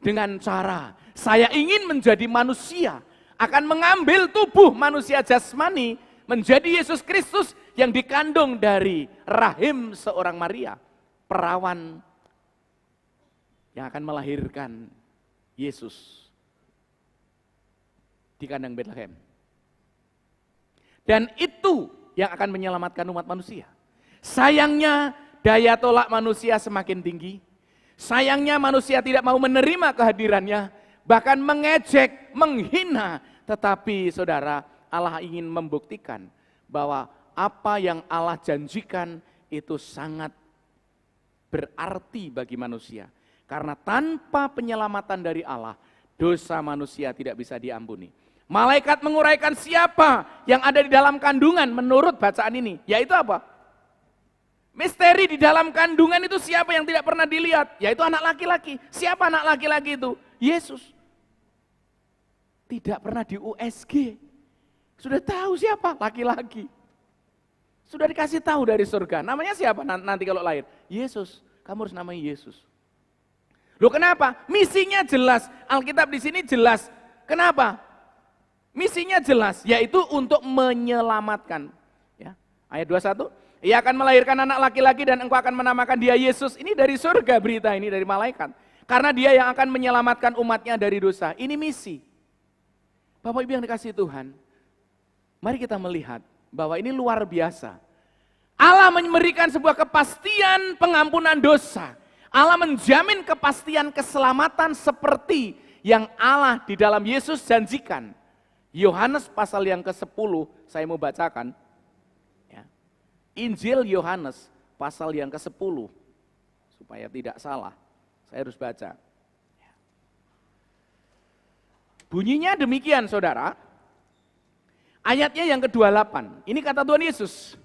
dengan cara saya ingin menjadi manusia, akan mengambil tubuh manusia jasmani menjadi Yesus Kristus yang dikandung dari rahim seorang Maria, perawan yang akan melahirkan Yesus di kandang Betlehem. Dan itu yang akan menyelamatkan umat manusia. Sayangnya daya tolak manusia semakin tinggi. Sayangnya manusia tidak mau menerima kehadirannya, bahkan mengejek, menghina. Tetapi saudara, Allah ingin membuktikan bahwa apa yang Allah janjikan itu sangat berarti bagi manusia. Karena tanpa penyelamatan dari Allah, dosa manusia tidak bisa diampuni. Malaikat menguraikan siapa yang ada di dalam kandungan menurut bacaan ini. Yaitu apa? Misteri di dalam kandungan itu siapa yang tidak pernah dilihat? Yaitu anak laki-laki. Siapa anak laki-laki itu? Yesus. Tidak pernah di USG. Sudah tahu siapa? Laki-laki. Sudah dikasih tahu dari surga. Namanya siapa nanti kalau lahir? Yesus. Kamu harus namai Yesus. Loh kenapa? Misinya jelas. Alkitab di sini jelas. Kenapa? Misinya jelas, yaitu untuk menyelamatkan. Ya. Ayat 21, ia akan melahirkan anak laki-laki dan engkau akan menamakan dia Yesus. Ini dari surga berita ini, dari malaikat. Karena dia yang akan menyelamatkan umatnya dari dosa. Ini misi. Bapak Ibu yang dikasihi Tuhan, mari kita melihat bahwa ini luar biasa. Allah memberikan sebuah kepastian pengampunan dosa. Allah menjamin kepastian keselamatan seperti yang Allah di dalam Yesus janjikan. Yohanes pasal yang ke-10, saya mau bacakan. Ya. Injil Yohanes pasal yang ke-10, supaya tidak salah, saya harus baca. Ya. Bunyinya demikian saudara. Ayatnya yang ke-28, ini kata Tuhan Yesus.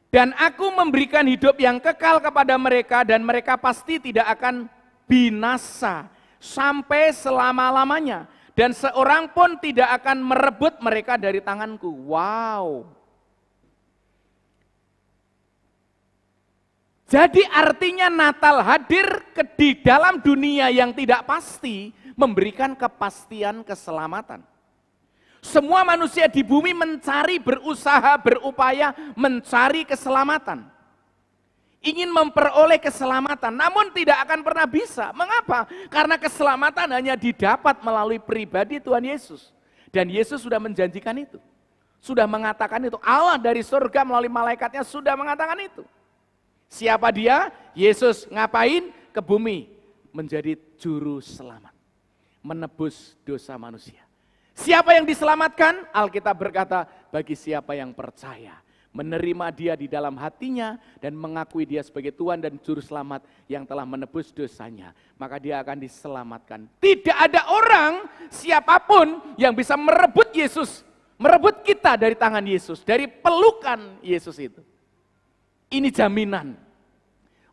Dan aku memberikan hidup yang kekal kepada mereka dan mereka pasti tidak akan binasa sampai selama-lamanya. Dan seorang pun tidak akan merebut mereka dari tanganku. Wow. Jadi artinya Natal hadir di dalam dunia yang tidak pasti, memberikan kepastian keselamatan. Semua manusia di bumi mencari, berusaha, berupaya mencari keselamatan. Ingin memperoleh keselamatan, namun tidak akan pernah bisa. Mengapa? Karena keselamatan hanya didapat melalui pribadi Tuhan Yesus. Dan Yesus sudah menjanjikan itu. Sudah mengatakan itu. Allah dari surga melalui malaikatnya sudah mengatakan itu. Siapa dia? Yesus ngapain? Ke bumi. Menjadi juru selamat. Menebus dosa manusia. Siapa yang diselamatkan? Alkitab berkata, bagi siapa yang percaya. Menerima dia di dalam hatinya dan mengakui dia sebagai Tuhan dan Juru Selamat yang telah menebus dosanya. Maka dia akan diselamatkan. Tidak ada orang, siapapun yang bisa merebut Yesus. Merebut kita dari tangan Yesus, dari pelukan Yesus itu. Ini jaminan.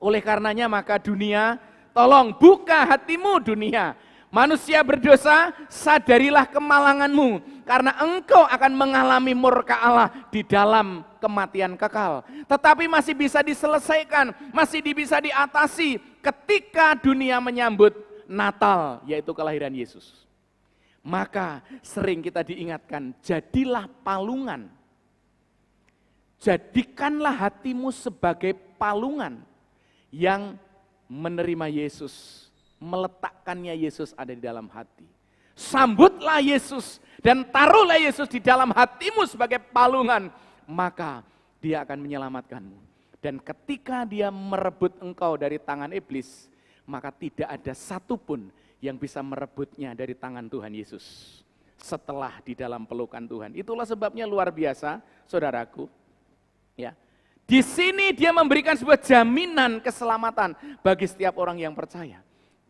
Oleh karenanya maka dunia, tolong buka hatimu dunia. Manusia berdosa, sadarilah kemalanganmu, karena engkau akan mengalami murka Allah di dalam kematian kekal. Tetapi masih bisa diselesaikan, masih bisa diatasi ketika dunia menyambut Natal, yaitu kelahiran Yesus. Maka sering kita diingatkan, jadilah palungan. Jadikanlah hatimu sebagai palungan yang menerima Yesus. Meletakkannya Yesus ada di dalam hati. Sambutlah Yesus dan taruhlah Yesus di dalam hatimu sebagai palungan, maka dia akan menyelamatkanmu. Dan ketika dia merebut engkau dari tangan iblis, maka tidak ada satupun yang bisa merebutnya dari tangan Tuhan Yesus setelah di dalam pelukan Tuhan. Itulah sebabnya luar biasa, saudaraku. Ya. Di sini dia memberikan sebuah jaminan keselamatan bagi setiap orang yang percaya.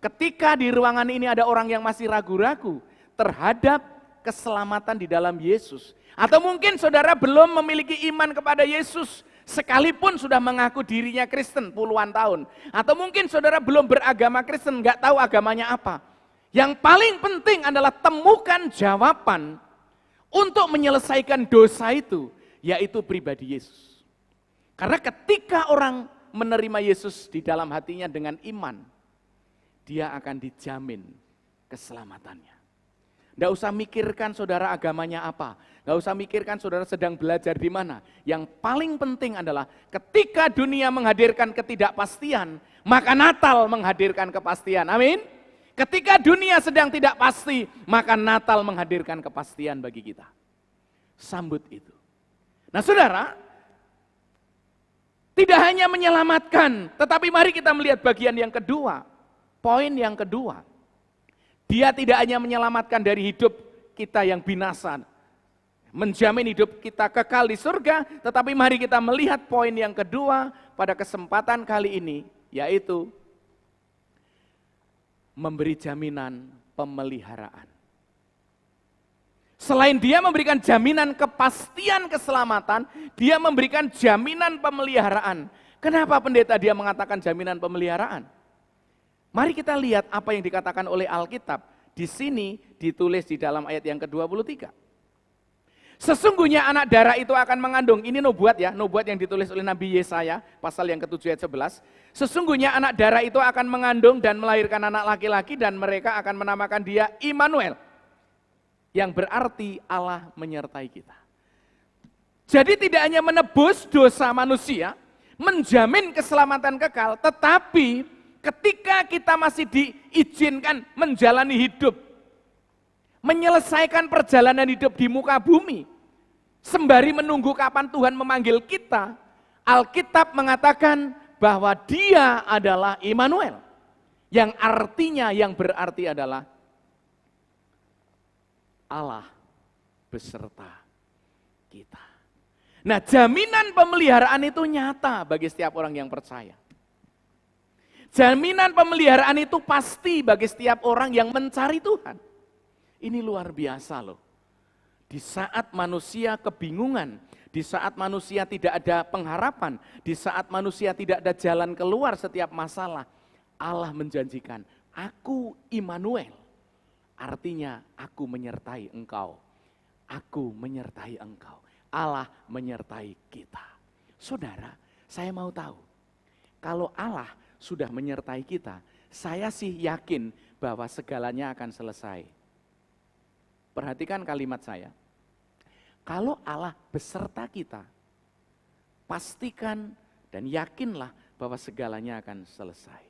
Ketika di ruangan ini ada orang yang masih ragu-ragu terhadap keselamatan di dalam Yesus. Atau mungkin saudara belum memiliki iman kepada Yesus, sekalipun sudah mengaku dirinya Kristen puluhan tahun. Atau mungkin saudara belum beragama Kristen, nggak tahu agamanya apa. Yang paling penting adalah temukan jawaban untuk menyelesaikan dosa itu, yaitu pribadi Yesus. Karena ketika orang menerima Yesus di dalam hatinya dengan iman, dia akan dijamin keselamatannya. Tidak usah mikirkan saudara agamanya apa. Tidak usah mikirkan saudara sedang belajar di mana. Yang paling penting adalah ketika dunia menghadirkan ketidakpastian, maka Natal menghadirkan kepastian. Amin. Ketika dunia sedang tidak pasti, maka Natal menghadirkan kepastian bagi kita. Sambut itu. Nah saudara, tidak hanya menyelamatkan, tetapi mari kita melihat bagian yang kedua. Poin yang kedua, dia tidak hanya menyelamatkan dari hidup kita yang binasa, menjamin hidup kita kekal di surga, tetapi mari kita melihat poin yang kedua pada kesempatan kali ini, yaitu memberi jaminan pemeliharaan. Selain dia memberikan jaminan kepastian keselamatan, dia memberikan jaminan pemeliharaan. Kenapa pendeta dia mengatakan jaminan pemeliharaan? Mari kita lihat apa yang dikatakan oleh Alkitab. Di sini ditulis di dalam ayat yang ke-23. Sesungguhnya anak darah itu akan mengandung, ini nubuat ya, nubuat yang ditulis oleh Nabi Yesaya, pasal yang ke-7 ayat 11. Sesungguhnya anak darah itu akan mengandung dan melahirkan anak laki-laki dan mereka akan menamakan dia Immanuel. Yang berarti Allah menyertai kita. Jadi tidak hanya menebus dosa manusia, menjamin keselamatan kekal, tetapi ketika kita masih diizinkan menjalani hidup, menyelesaikan perjalanan hidup di muka bumi, sembari menunggu kapan Tuhan memanggil kita, Alkitab mengatakan bahwa dia adalah Immanuel, yang artinya, yang berarti adalah Allah beserta kita. Nah, jaminan pemeliharaan itu nyata bagi setiap orang yang percaya. Jaminan pemeliharaan itu pasti bagi setiap orang yang mencari Tuhan. Ini luar biasa loh. Di saat manusia kebingungan, di saat manusia tidak ada pengharapan, di saat manusia tidak ada jalan keluar setiap masalah, Allah menjanjikan, aku Immanuel. Artinya aku menyertai engkau. Aku menyertai engkau. Allah menyertai kita. Saudara, saya mau tahu, kalau Allah sudah menyertai kita, saya sih yakin bahwa segalanya akan selesai. Perhatikan kalimat saya. Kalau Allah beserta kita, pastikan dan yakinlah bahwa segalanya akan selesai.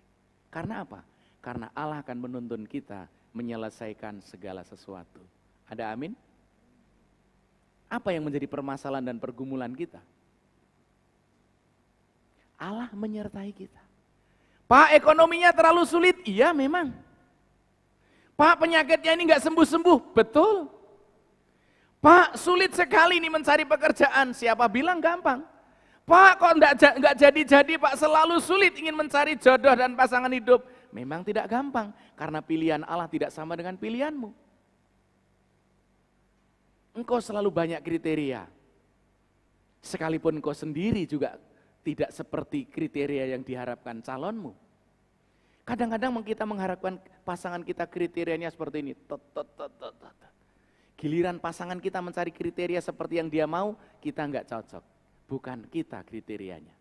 Karena apa? Karena Allah akan menuntun kita menyelesaikan segala sesuatu. Ada amin? Apa yang menjadi permasalahan dan pergumulan kita? Allah menyertai kita. Pak, ekonominya terlalu sulit. Iya memang. Pak, penyakitnya ini nggak sembuh-sembuh. Betul. Pak, sulit sekali ini mencari pekerjaan. Siapa bilang gampang? Pak, kok enggak jadi-jadi Pak, selalu sulit ingin mencari jodoh dan pasangan hidup. Memang tidak gampang, karena pilihan Allah tidak sama dengan pilihanmu. Engkau selalu banyak kriteria. Sekalipun engkau sendiri juga tidak seperti kriteria yang diharapkan calonmu. Kadang-kadang kita mengharapkan pasangan kita kriterianya seperti ini. Giliran pasangan kita mencari kriteria seperti yang dia mau, kita enggak cocok. Bukan kita kriterianya.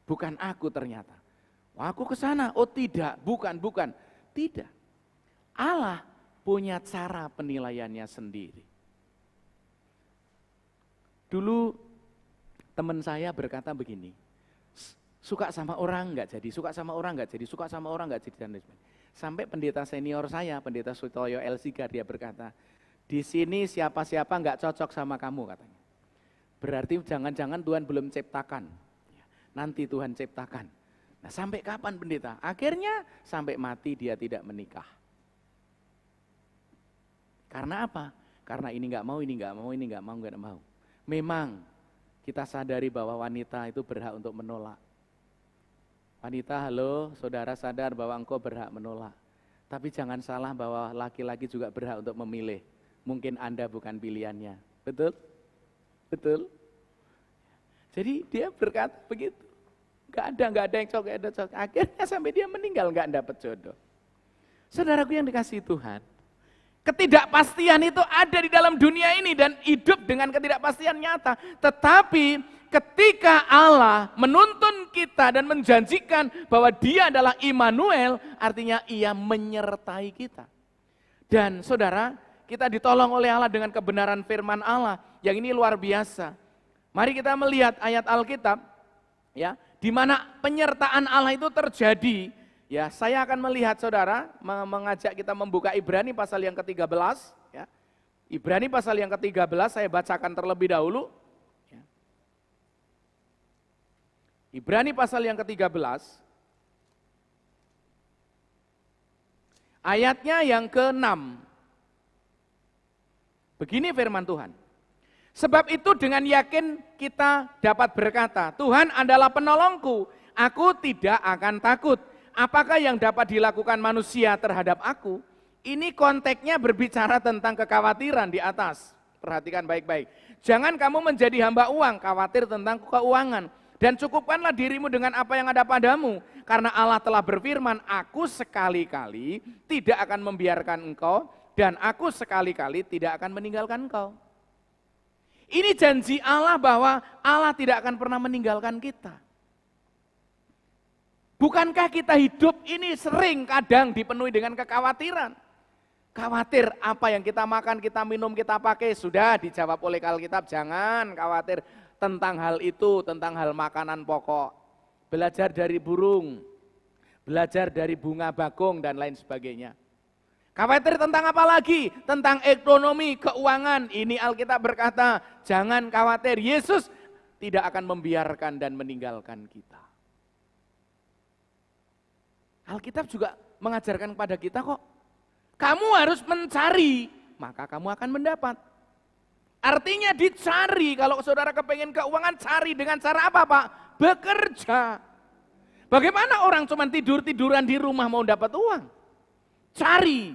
Bukan aku ternyata. Wah, aku ke sana. Oh tidak, bukan. Tidak. Allah punya cara penilaiannya sendiri. Dulu teman saya berkata begini, suka sama orang enggak jadi, suka sama orang enggak jadi, suka sama orang enggak jadi, dan lain sebagainya. Sampai pendeta senior saya, pendeta Sutoyo L. Sigar, dia berkata, di sini siapa-siapa enggak cocok sama kamu katanya. Berarti jangan-jangan Tuhan belum ciptakan. Nanti Tuhan ciptakan. Nah, sampai kapan pendeta? Akhirnya sampai mati dia tidak menikah. Karena apa? Karena ini enggak mau, ini enggak mau, ini enggak mau, enggak mau. Memang kita sadari bahwa wanita itu berhak untuk menolak. Wanita, halo, saudara sadar bahwa engkau berhak menolak. Tapi jangan salah bahwa laki-laki juga berhak untuk memilih. Mungkin Anda bukan pilihannya. Betul? Betul? Jadi dia berkata begitu. Enggak ada yang cocok, Akhirnya sampai dia meninggal enggak dapat jodoh. Saudaraku yang dikasihi Tuhan, ketidakpastian itu ada di dalam dunia ini dan hidup dengan ketidakpastian nyata. Tetapi ketika Allah menuntun kita dan menjanjikan bahwa Dia adalah Immanuel, artinya Ia menyertai kita. Dan saudara, kita ditolong oleh Allah dengan kebenaran firman Allah yang ini luar biasa. Mari kita melihat ayat Alkitab, ya, di mana penyertaan Allah itu terjadi. Ya, saya akan melihat saudara, mengajak kita membuka Ibrani pasal yang ke-13. Ya. Ibrani pasal yang ke-13 saya bacakan terlebih dahulu. Ya. Ibrani pasal yang ke-13. Ayatnya yang ke-6. Begini firman Tuhan. Sebab itu dengan yakin kita dapat berkata, Tuhan adalah penolongku, aku tidak akan takut. Apakah yang dapat dilakukan manusia terhadap aku? Ini konteksnya berbicara tentang kekhawatiran di atas. Perhatikan baik-baik. Jangan kamu menjadi hamba uang, khawatir tentang keuangan. Dan cukupkanlah dirimu dengan apa yang ada padamu. Karena Allah telah berfirman, aku sekali-kali tidak akan membiarkan engkau, dan aku sekali-kali tidak akan meninggalkan engkau. Ini janji Allah bahwa Allah tidak akan pernah meninggalkan kita. Bukankah kita hidup ini sering kadang dipenuhi dengan kekhawatiran? Khawatir apa yang kita makan, kita minum, kita pakai, sudah dijawab oleh Alkitab, jangan khawatir tentang hal itu, tentang hal makanan pokok. Belajar dari burung, belajar dari bunga bakung dan lain sebagainya. Khawatir tentang apa lagi? Tentang ekonomi, keuangan. Ini Alkitab berkata, jangan khawatir, Yesus tidak akan membiarkan dan meninggalkan kita. Alkitab juga mengajarkan kepada kita kok, kamu harus mencari, maka kamu akan mendapat. Artinya dicari, kalau saudara kepengen keuangan, cari dengan cara apa Pak? Bekerja. Bagaimana orang cuma tidur-tiduran di rumah mau dapat uang? Cari.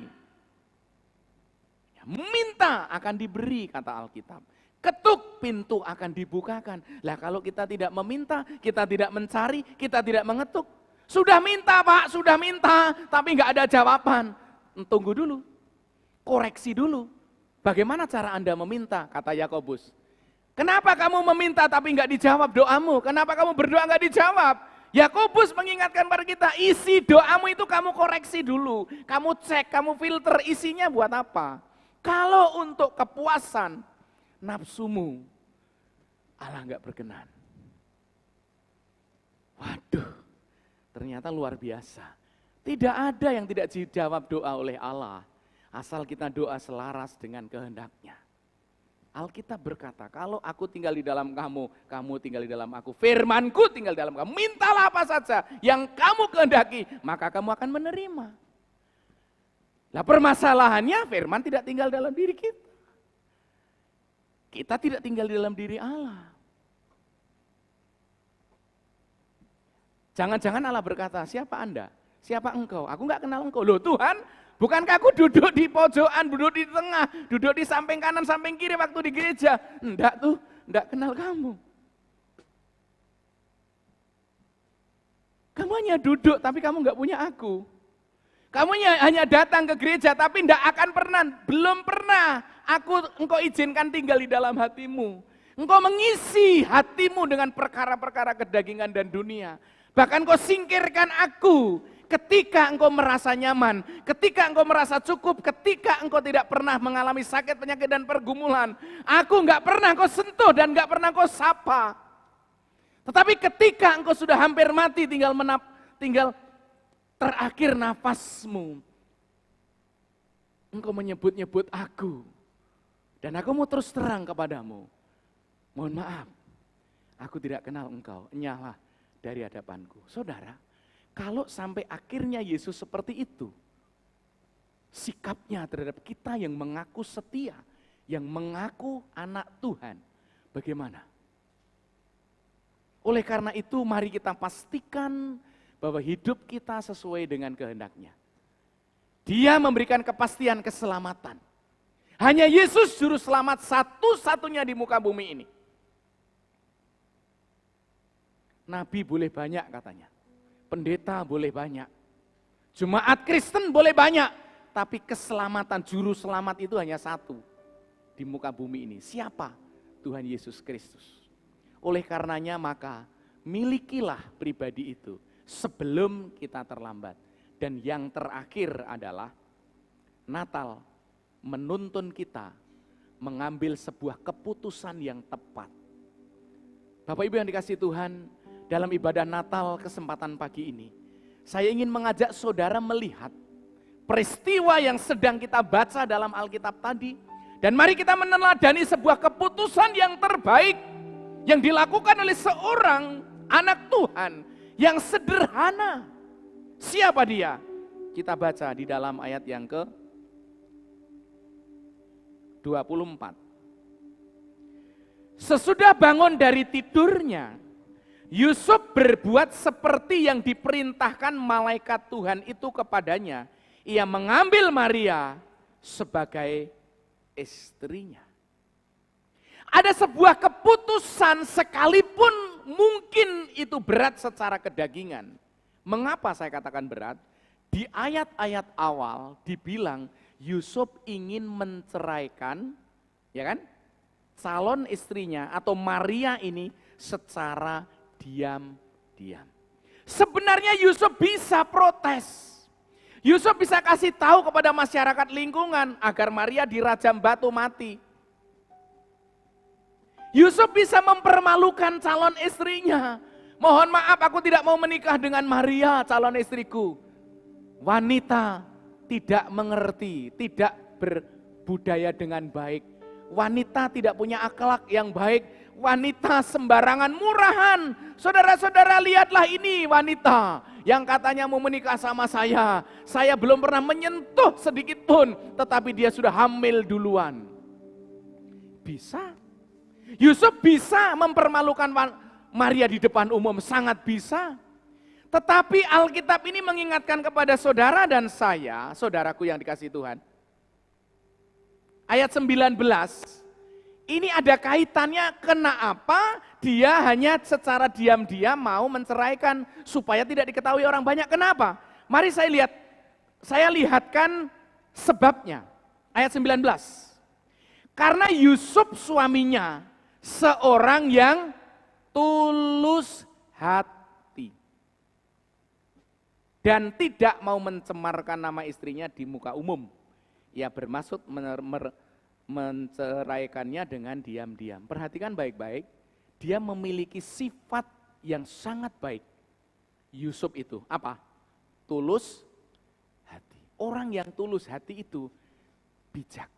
minta akan diberi kata Alkitab. Ketuk pintu akan dibukakan. Lah kalau kita tidak meminta, kita tidak mencari, kita tidak mengetuk. Sudah minta Pak, sudah minta, tapi nggak ada jawaban. Tunggu dulu, koreksi dulu. Bagaimana cara Anda meminta, kata Yakobus. Kenapa kamu meminta tapi nggak dijawab doamu? Kenapa kamu berdoa nggak dijawab? Yakobus mengingatkan pada kita, isi doamu itu kamu koreksi dulu. Kamu cek, kamu filter isinya buat apa. Kalau untuk kepuasan, nafsumu, Allah nggak berkenan. Waduh, ternyata luar biasa. Tidak ada yang tidak dijawab doa oleh Allah, asal kita doa selaras dengan kehendaknya. Alkitab berkata, kalau aku tinggal di dalam kamu, kamu tinggal di dalam aku, firmanku tinggal di dalam kamu, mintalah apa saja yang kamu kehendaki, maka kamu akan menerima. Nah permasalahannya, firman tidak tinggal dalam diri kita. Kita tidak tinggal di dalam diri Allah. Jangan-jangan Allah berkata, siapa Anda? Siapa engkau? Aku enggak kenal engkau. Loh Tuhan, bukankah aku duduk di pojokan, duduk di tengah, duduk di samping kanan, samping kiri waktu di gereja? Enggak tuh, enggak kenal kamu. Kamu hanya duduk, tapi kamu enggak punya aku. Kamu hanya datang ke gereja, tapi enggak akan pernah, belum pernah engkau izinkan tinggal di dalam hatimu. Engkau mengisi hatimu dengan perkara-perkara kedagingan dan dunia. Bahkan kau singkirkan aku. Ketika engkau merasa nyaman, ketika engkau merasa cukup, ketika engkau tidak pernah mengalami sakit, penyakit, dan pergumulan, aku enggak pernah kau sentuh dan enggak pernah kau sapa. Tetapi ketika engkau sudah hampir mati, tinggal terakhir nafasmu, engkau menyebut-nyebut aku, dan aku mau terus terang kepadamu, mohon maaf, aku tidak kenal engkau, enyahlah dari hadapanku. Saudara, kalau sampai akhirnya Yesus seperti itu, sikapnya terhadap kita yang mengaku setia, yang mengaku anak Tuhan, bagaimana? Oleh karena itu mari kita pastikan bahwa hidup kita sesuai dengan kehendaknya. Dia memberikan kepastian keselamatan. Hanya Yesus juru selamat satu-satunya di muka bumi ini. Nabi boleh banyak katanya. Pendeta boleh banyak, jemaat Kristen boleh banyak, tapi keselamatan, juru selamat itu hanya satu di muka bumi ini. Siapa? Tuhan Yesus Kristus. Oleh karenanya maka milikilah pribadi itu sebelum kita terlambat. Dan yang terakhir adalah Natal menuntun kita mengambil sebuah keputusan yang tepat. Bapak Ibu yang dikasihi Tuhan, dalam ibadah Natal kesempatan pagi ini, saya ingin mengajak saudara melihat peristiwa yang sedang kita baca dalam Alkitab tadi. Dan mari kita meneladani sebuah keputusan yang terbaik yang dilakukan oleh seorang anak Tuhan yang sederhana. Siapa dia? Kita baca di dalam ayat yang ke-24. Sesudah bangun dari tidurnya, Yusuf berbuat seperti yang diperintahkan malaikat Tuhan itu kepadanya. Ia mengambil Maria sebagai istrinya. Ada sebuah keputusan sekalipun mungkin itu berat secara kedagingan. Mengapa saya katakan berat? Di ayat-ayat awal dibilang Yusuf ingin menceraikan, ya kan? Calon istrinya atau Maria ini secara diam-diam. Sebenarnya Yusuf bisa protes. Yusuf bisa kasih tahu kepada masyarakat lingkungan agar Maria dirajam batu mati. Yusuf bisa mempermalukan calon istrinya. Mohon maaf, aku tidak mau menikah dengan Maria, calon istriku. Wanita tidak mengerti, tidak berbudaya dengan baik. Wanita tidak punya akhlak yang baik. Wanita sembarangan murahan. Saudara-saudara, lihatlah ini wanita yang katanya mau menikah sama saya. Saya belum pernah menyentuh sedikit pun, tetapi dia sudah hamil duluan. Bisa. Yusuf bisa mempermalukan Maria di depan umum, sangat bisa. Tetapi Alkitab ini mengingatkan kepada saudara dan saya, saudaraku yang dikasihi Tuhan. ayat 19, ini ada kaitannya kenapa dia hanya secara diam-diam mau menceraikan supaya tidak diketahui orang banyak. Kenapa? Mari saya lihatkan sebabnya. Ayat 19. Karena Yusuf suaminya seorang yang tulus hati dan tidak mau mencemarkan nama istrinya di muka umum. Ia bermaksud menceraikannya dengan diam-diam. Perhatikan baik-baik, dia memiliki sifat yang sangat baik. Yusuf itu apa? Tulus hati. Orang yang tulus hati itu bijak.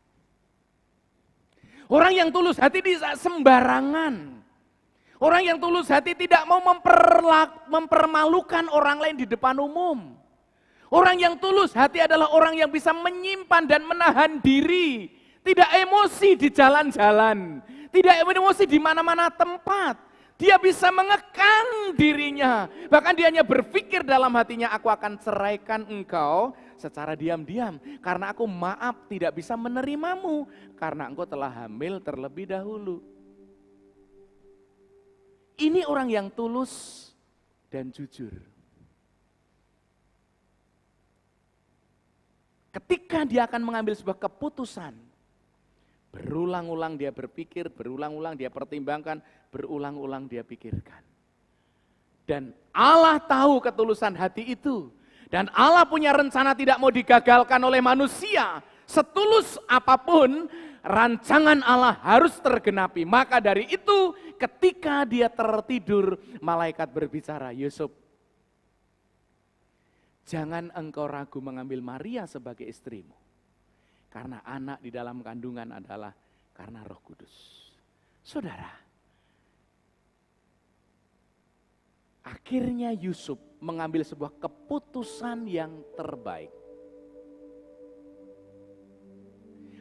Orang yang tulus hati tidak sembarangan. Orang yang tulus hati tidak mau mempermalukan orang lain di depan umum. Orang yang tulus hati adalah orang yang bisa menyimpan dan menahan diri. Tidak emosi di jalan-jalan. Tidak emosi di mana-mana tempat. Dia bisa mengekang dirinya. Bahkan dia hanya berpikir dalam hatinya, aku akan ceraikan engkau secara diam-diam. Karena aku maaf tidak bisa menerimamu. Karena engkau telah hamil terlebih dahulu. Ini orang yang tulus dan jujur. Ketika dia akan mengambil sebuah keputusan, berulang-ulang dia berpikir, berulang-ulang dia pertimbangkan, berulang-ulang dia pikirkan. Dan Allah tahu ketulusan hati itu. Dan Allah punya rencana tidak mau digagalkan oleh manusia. Setulus apapun, rancangan Allah harus tergenapi. Maka dari itu, ketika dia tertidur, malaikat berbicara, Yusuf, jangan engkau ragu mengambil Maria sebagai istrimu. Karena anak di dalam kandungan adalah karena Roh Kudus. Saudara, akhirnya Yusuf mengambil sebuah keputusan yang terbaik.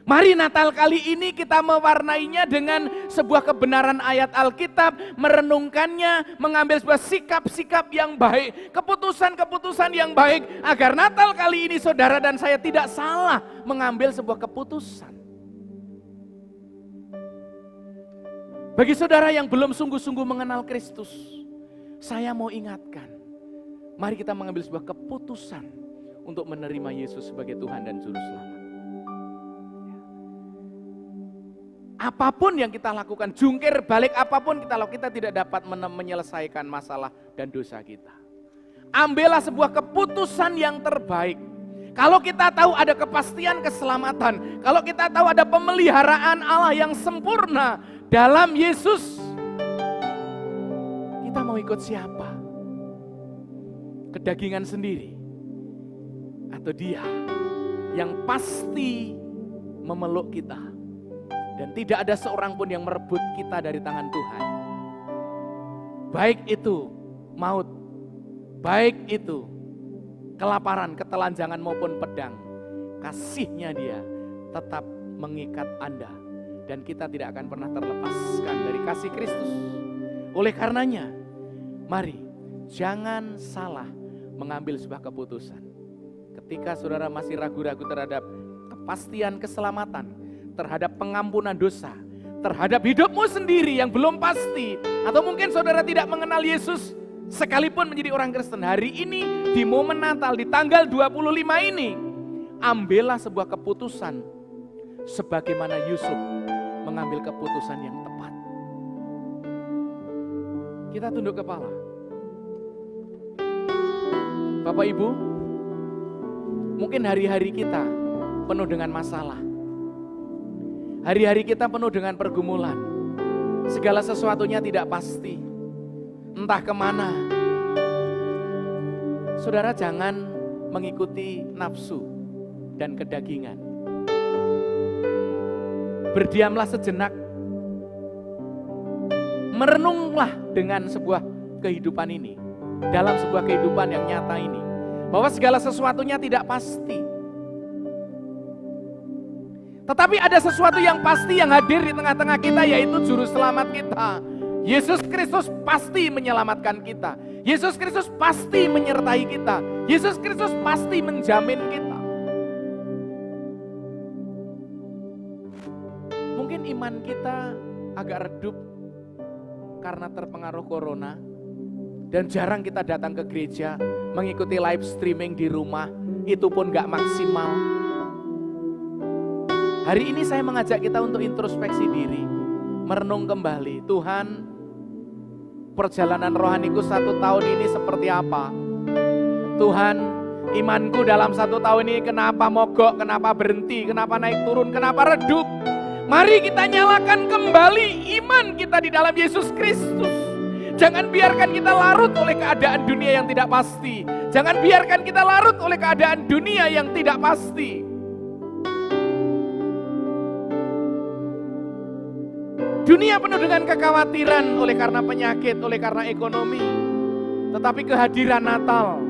Mari Natal kali ini kita mewarnainya dengan sebuah kebenaran ayat Alkitab, merenungkannya, mengambil sebuah sikap-sikap yang baik, keputusan-keputusan yang baik, agar Natal kali ini saudara dan saya tidak salah mengambil sebuah keputusan. Bagi saudara yang belum sungguh-sungguh mengenal Kristus, saya mau ingatkan, mari kita mengambil sebuah keputusan untuk menerima Yesus sebagai Tuhan dan Juru Selamat. Apapun yang kita lakukan, jungkir balik apapun kita lakukan, kita tidak dapat menyelesaikan masalah dan dosa kita. Ambillah sebuah keputusan yang terbaik. Kalau kita tahu ada kepastian keselamatan, kalau kita tahu ada pemeliharaan Allah yang sempurna dalam Yesus, kita mau ikut siapa? Kedagingan sendiri? Atau Dia yang pasti memeluk kita? Dan tidak ada seorang pun yang merebut kita dari tangan Tuhan. Baik itu maut, baik itu kelaparan, ketelanjangan maupun pedang. Kasih-Nya Dia tetap mengikat Anda. Dan kita tidak akan pernah terlepaskan dari kasih Kristus. Oleh karenanya, mari jangan salah mengambil sebuah keputusan. Ketika saudara masih ragu-ragu terhadap kepastian keselamatan, terhadap pengampunan dosa, terhadap hidupmu sendiri yang belum pasti, atau mungkin saudara tidak mengenal Yesus sekalipun menjadi orang Kristen, hari ini di momen Natal di tanggal 25 ini, ambillah sebuah keputusan sebagaimana Yusuf mengambil keputusan yang tepat. Kita tunduk kepala. Bapak Ibu, mungkin hari-hari kita penuh dengan masalah. Hari-hari kita penuh dengan pergumulan. Segala sesuatunya tidak pasti. Entah kemana. Saudara jangan mengikuti nafsu dan kedagingan. Berdiamlah sejenak. Merenunglah dengan sebuah kehidupan ini. Dalam sebuah kehidupan yang nyata ini. Bahwa segala sesuatunya tidak pasti. Tetapi ada sesuatu yang pasti yang hadir di tengah-tengah kita, yaitu Juru Selamat kita. Yesus Kristus pasti menyelamatkan kita. Yesus Kristus pasti menyertai kita. Yesus Kristus pasti menjamin kita. iman kita agak redup karena terpengaruh corona dan jarang kita datang ke gereja, mengikuti live streaming di rumah, itu pun gak maksimal. Hari ini saya mengajak kita untuk introspeksi diri, merenung kembali, Tuhan, perjalanan rohaniku 1 tahun ini seperti apa? Tuhan, imanku dalam 1 tahun ini kenapa mogok, kenapa berhenti, kenapa naik turun, kenapa redup? Mari kita nyalakan kembali iman kita di dalam Yesus Kristus. Jangan biarkan kita larut oleh keadaan dunia yang tidak pasti. Jangan biarkan kita larut oleh keadaan dunia yang tidak pasti. Dunia penuh dengan kekhawatiran oleh karena penyakit, oleh karena ekonomi. Tetapi kehadiran Natal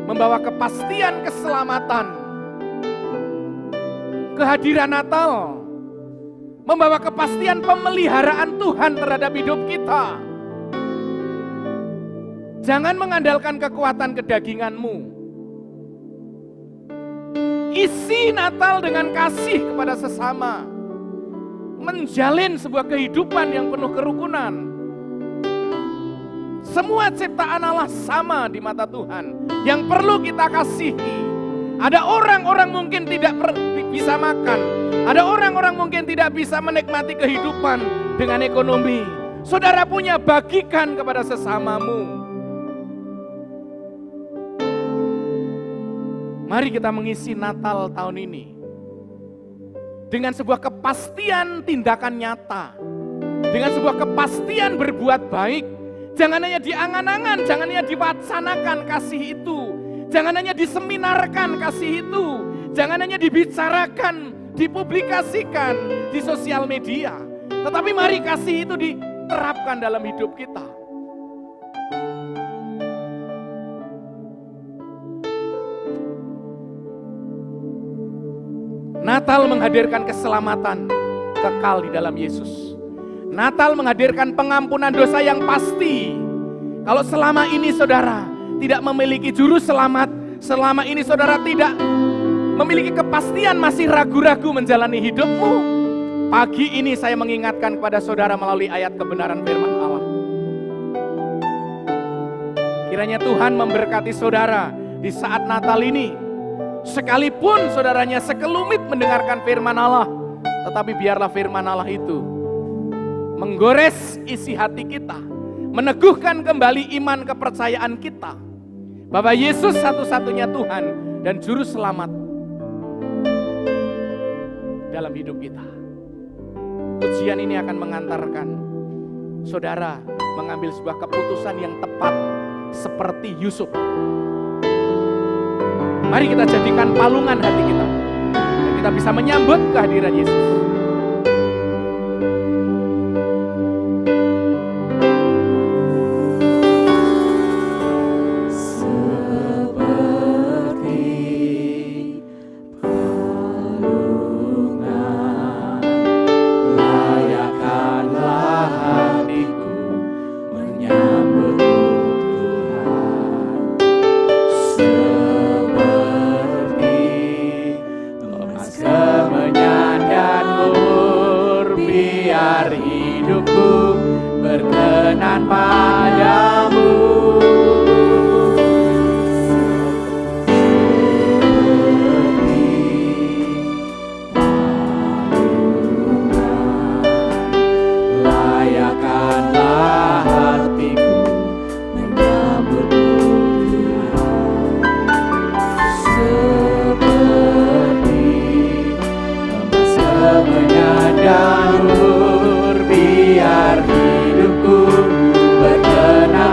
membawa kepastian keselamatan. Kehadiran Natal membawa kepastian pemeliharaan Tuhan terhadap hidup kita. Jangan mengandalkan kekuatan kedaginganmu. Isi Natal dengan kasih kepada sesama. Menjalin sebuah kehidupan yang penuh kerukunan. Semua ciptaan Allah sama di mata Tuhan. Yang perlu kita kasihi. Ada orang-orang mungkin tidak bisa makan. Ada orang-orang mungkin tidak bisa menikmati kehidupan dengan ekonomi. Saudara punya, bagikan kepada sesamamu. Mari kita mengisi Natal tahun ini dengan sebuah kepastian tindakan nyata. Dengan sebuah kepastian berbuat baik. Jangan hanya diangan-angan, jangan hanya diwacanakan kasih itu. Jangan hanya diseminarkan kasih itu. Jangan hanya dibicarakan, dipublikasikan di sosial media. Tetapi mari kasih itu diterapkan dalam hidup kita. Natal menghadirkan keselamatan kekal di dalam Yesus. Natal menghadirkan pengampunan dosa yang pasti. Kalau selama ini saudara tidak memiliki juru selamat, selama ini saudara tidak memiliki kepastian, masih ragu-ragu menjalani hidupmu, pagi ini saya mengingatkan kepada saudara melalui ayat kebenaran firman Allah. Kiranya Tuhan memberkati saudara di saat Natal ini. Sekalipun saudaranya sekelumit mendengarkan firman Allah, tetapi biarlah firman Allah itu menggores isi hati kita, meneguhkan kembali iman kepercayaan kita bahwa Yesus satu-satunya Tuhan dan Juru Selamat dalam hidup kita. Ujian ini akan mengantarkan saudara mengambil sebuah keputusan yang tepat seperti Yusuf. Mari kita jadikan palungan hati kita dan kita bisa menyambut kehadiran Yesus. Biar hidupku berkenan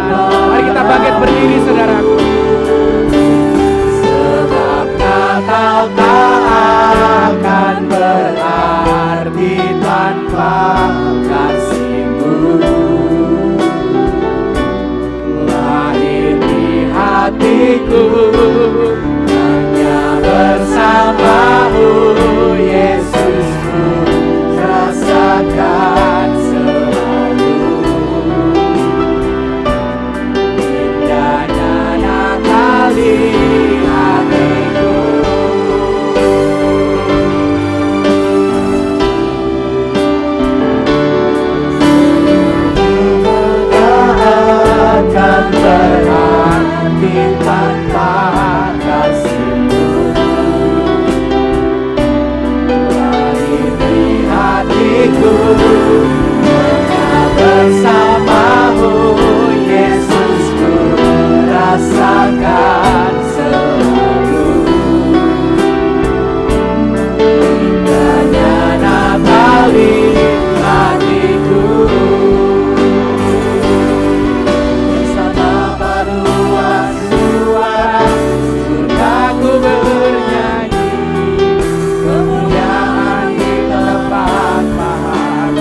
berarti tanpa kasih-Mu. Lahir di hatiku, bersama-Mu Yesus, ku rasakan selalu indahnya Natal di hatiku. Bersama paduan suara surgaku bernyanyi, kemuliaan di tempat mahal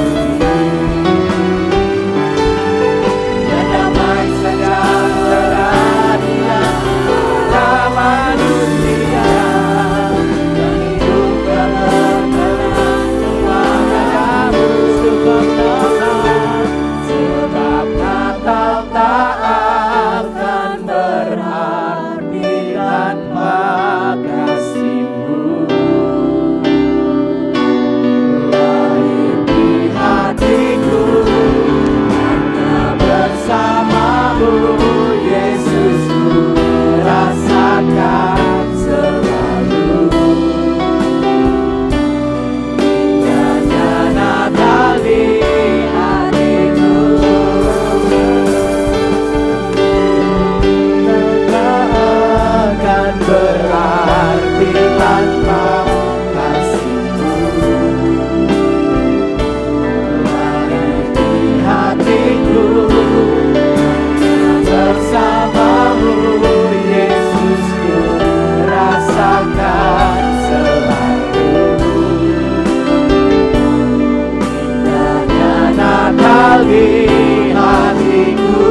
dan damai sejahtera dunia pada manusia yang hidup berkenan kepadamu. Sebab Natal tak akan berarti tanpa kasih-Mu. Lahir di hatiku, hanya bersama-Mu Yesus, ku rasakan selalu indahnya Natal di hatiku. Tak akan berarti tanpa kasih-Mu. Lahir di hatiku, bersama-Mu Yesus, ku rasakan selalu indahnya Natal di hatiku.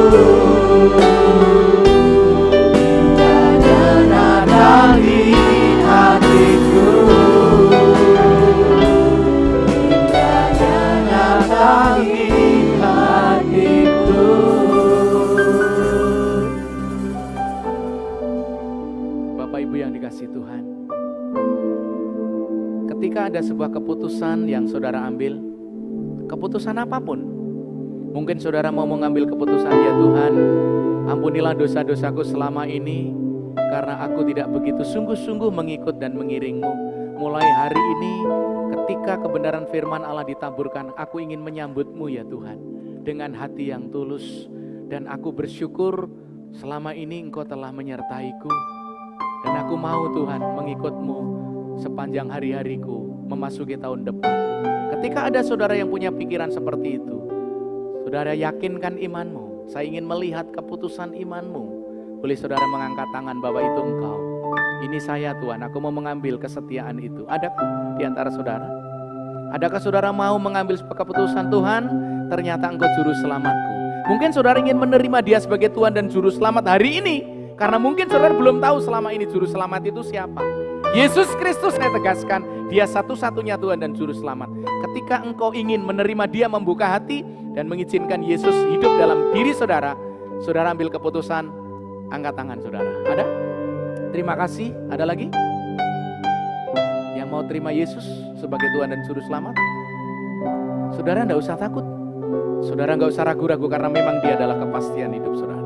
Indahnya Natal di hatiku. Indahnya Natal di hatiku. Bapak Ibu yang dikasihi Tuhan, ketika ada sebuah keputusan yang saudara ambil, keputusan apapun, mungkin saudara mau mengambil keputusan, ya Tuhan, ampunilah dosa-dosaku selama ini, karena aku tidak begitu sungguh-sungguh mengikut dan mengiring-Mu. Mulai hari ini, ketika kebenaran firman Allah ditaburkan, aku ingin menyambut-Mu ya Tuhan, dengan hati yang tulus. Dan aku bersyukur selama ini Engkau telah menyertai-Ku. Dan aku mau Tuhan mengikut-Mu sepanjang hari-hariku memasuki tahun depan. Ketika ada saudara yang punya pikiran seperti itu, saudara yakinkan imanmu. Saya ingin melihat keputusan imanmu. Boleh saudara mengangkat tangan, Bapak itu Engkau. Ini saya Tuhan, aku mau mengambil kesetiaan itu. Adakah di antara saudara? Adakah saudara mau mengambil keputusan, Tuhan, ternyata Engkau juru selamatku. Mungkin saudara ingin menerima Dia sebagai Tuhan dan juru selamat hari ini. Karena mungkin saudara belum tahu selama ini juru selamat itu siapa. Yesus Kristus, saya tegaskan, Dia satu-satunya Tuhan dan juru selamat. Ketika engkau ingin menerima Dia, membuka hati dan mengizinkan Yesus hidup dalam diri saudara, saudara ambil keputusan, angkat tangan saudara. Ada? Terima kasih. Ada lagi? Yang mau terima Yesus sebagai Tuhan dan juru selamat? Saudara enggak usah takut. Saudara enggak usah ragu-ragu, karena memang Dia adalah kepastian hidup saudara.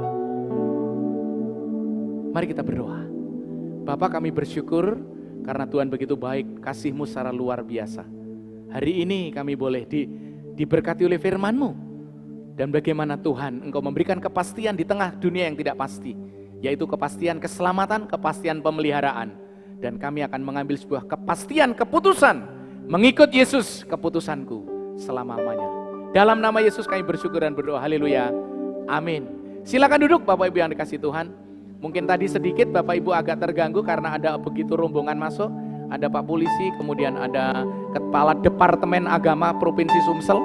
Mari kita berdoa. Bapa, kami bersyukur karena Tuhan begitu baik, kasih-Mu secara luar biasa. Hari ini kami boleh diberkati oleh firman-Mu. Dan bagaimana Tuhan Engkau memberikan kepastian di tengah dunia yang tidak pasti. Yaitu kepastian keselamatan, kepastian pemeliharaan. Dan kami akan mengambil sebuah kepastian keputusan. Mengikut Yesus, keputusanku selama-lamanya. Dalam nama Yesus kami bersyukur dan berdoa. Haleluya. Amin. Silakan duduk Bapak Ibu yang dikasihi Tuhan. Mungkin tadi sedikit Bapak Ibu agak terganggu karena ada begitu rombongan masuk. Ada Pak Polisi, kemudian ada Kepala Departemen Agama Provinsi Sumsel.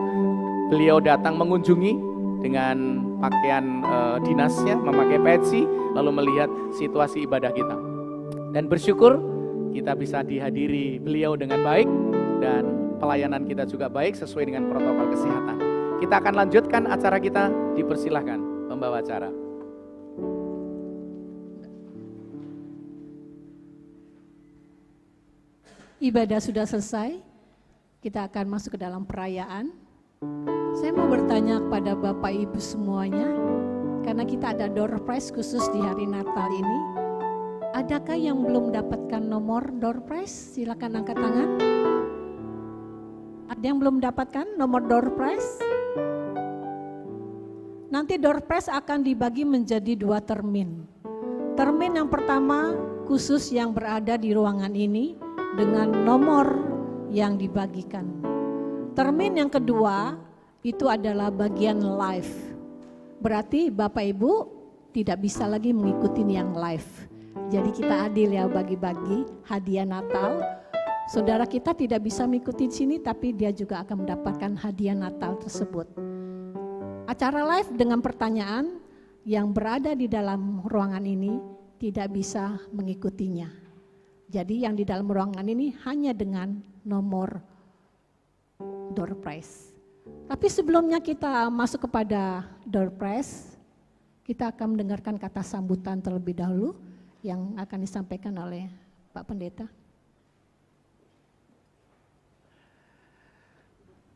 Beliau datang mengunjungi dengan pakaian dinasnya, memakai peci, lalu melihat situasi ibadah kita. Dan bersyukur kita bisa dihadiri beliau dengan baik dan pelayanan kita juga baik sesuai dengan protokol kesehatan. Kita akan lanjutkan acara kita, dipersilahkan pembawa acara. Ibadah sudah selesai, kita akan masuk ke dalam perayaan. Saya mau bertanya kepada Bapak Ibu semuanya, karena kita ada door prize khusus di hari Natal ini. Adakah yang belum dapatkan nomor door prize? Silakan angkat tangan. Ada yang belum dapatkan nomor door prize? Nanti door prize akan dibagi menjadi 2 termin. Termin yang pertama khusus yang berada di ruangan ini dengan nomor yang dibagikan. Termin yang kedua itu adalah bagian live. Berarti Bapak Ibu tidak bisa lagi mengikuti yang live. Jadi kita adil ya bagi-bagi hadiah Natal. Saudara kita tidak bisa mengikuti di sini tapi dia juga akan mendapatkan hadiah Natal tersebut. Acara live dengan pertanyaan yang berada di dalam ruangan ini tidak bisa mengikutinya. Jadi yang di dalam ruangan ini hanya dengan nomor door prize. Tapi sebelumnya kita masuk kepada door prize, kita akan mendengarkan kata sambutan terlebih dahulu yang akan disampaikan oleh Pak Pendeta.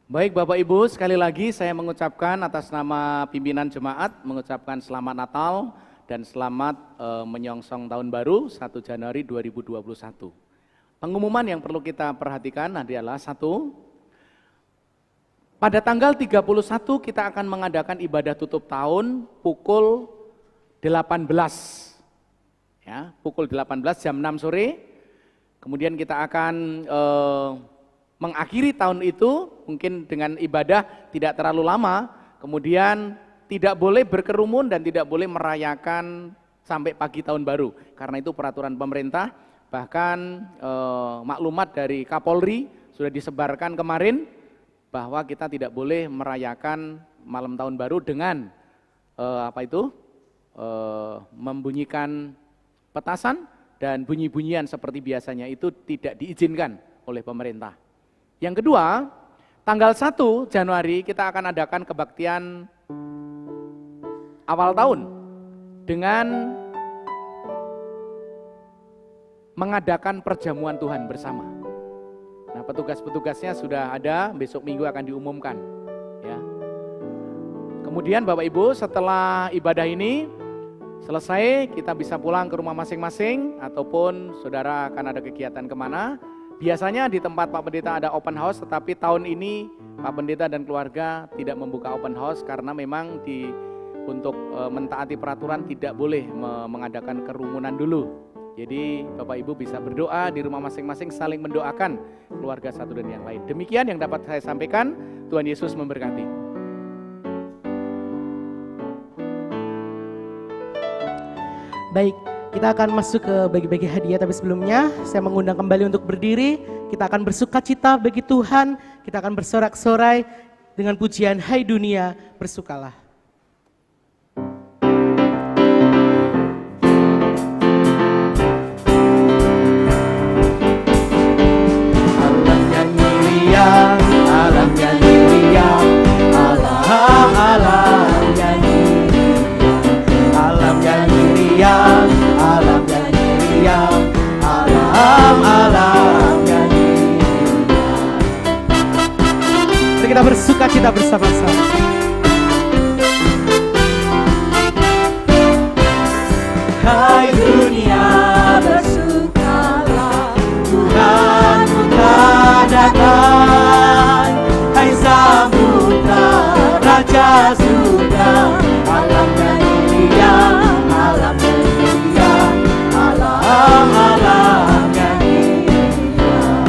Baik Bapak Ibu, sekali lagi saya mengucapkan atas nama pimpinan jemaat, mengucapkan selamat Natal dan selamat menyongsong tahun baru 1 Januari 2021. Pengumuman yang perlu kita perhatikan adalah 1, pada tanggal 31 kita akan mengadakan ibadah tutup tahun pukul 18. Ya, pukul 18 jam 6 sore. Kemudian kita akan mengakhiri tahun itu mungkin dengan ibadah tidak terlalu lama, kemudian tidak boleh berkerumun dan tidak boleh merayakan sampai pagi tahun baru, karena itu peraturan pemerintah. Bahkan maklumat dari Kapolri sudah disebarkan kemarin bahwa kita tidak boleh merayakan malam tahun baru dengan membunyikan petasan dan bunyi-bunyian seperti biasanya, itu tidak diizinkan oleh pemerintah. Yang kedua, tanggal 1 Januari kita akan adakan kebaktian awal tahun dengan mengadakan perjamuan Tuhan bersama. Nah, petugas-petugasnya sudah ada, besok minggu akan diumumkan. Ya. Kemudian Bapak Ibu, setelah ibadah ini selesai, kita bisa pulang ke rumah masing-masing ataupun saudara akan ada kegiatan kemana. Biasanya di tempat Pak Pendeta ada open house, tetapi tahun ini Pak Pendeta dan keluarga tidak membuka open house karena memang untuk mentaati peraturan tidak boleh mengadakan kerumunan dulu. Jadi Bapak Ibu bisa berdoa di rumah masing-masing, saling mendoakan keluarga satu dan yang lain. Demikian yang dapat saya sampaikan. Tuhan Yesus memberkati. Baik, kita akan masuk ke bagi-bagi hadiah, tapi sebelumnya saya mengundang kembali untuk berdiri. Kita akan bersukacita bagi Tuhan, kita akan bersorak-sorai dengan pujian Hai Dunia Bersukalah. Alam nyanyi riang, alam nyanyi riang, alam nyanyi riang, alam nyanyi riang, alam nyanyi riang. Mari kita bersukacita bersama-sama. Hai dunia bersukalah, Tuhan telah datang. Hai samudra, Raja sudah. Alam nyanyi riang, alam nyanyi riang, alam nyanyi riang.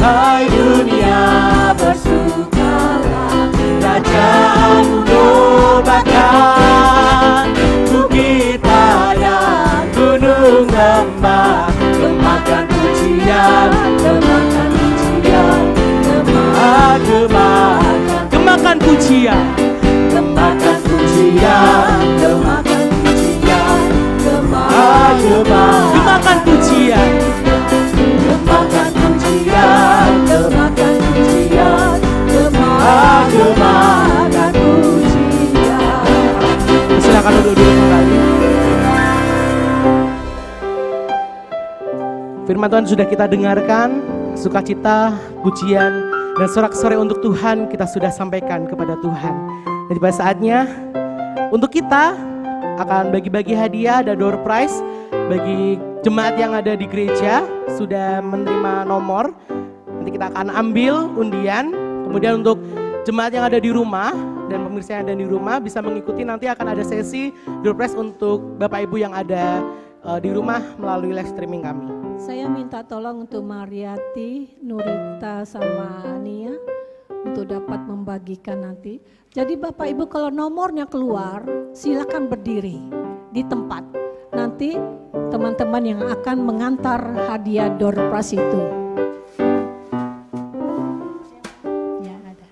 Hai dunia bersukalah, Raja-Mu nobatkan. Bukit padang, gunung lembah, gemakan pujian, gemakan pujian, Gemakan pujian, gemakan pujian, gemakan pujian, gemakan pujian, gemakan pujian, gemakan pujian, gemakan pujian. Silakan duduk dulu kembali. Firman Tuhan sudah kita dengarkan, sukacita, pujian, dan sorak-sorai untuk Tuhan kita sudah sampaikan kepada Tuhan. Dan pada saatnya untuk kita akan bagi-bagi hadiah dan door prize bagi jemaat yang ada di gereja sudah menerima nomor. Nanti kita akan ambil undian. Kemudian untuk jemaat yang ada di rumah dan pemirsa yang ada di rumah bisa mengikuti, nanti akan ada sesi door prize untuk Bapak Ibu yang ada di rumah melalui live streaming kami. Saya minta tolong untuk Mariati, Nurita sama Nia untuk dapat membagikan nanti. Jadi Bapak Ibu kalau nomornya keluar silakan berdiri di tempat. Nanti teman-teman yang akan mengantar hadiah door prize itu. Ya ada.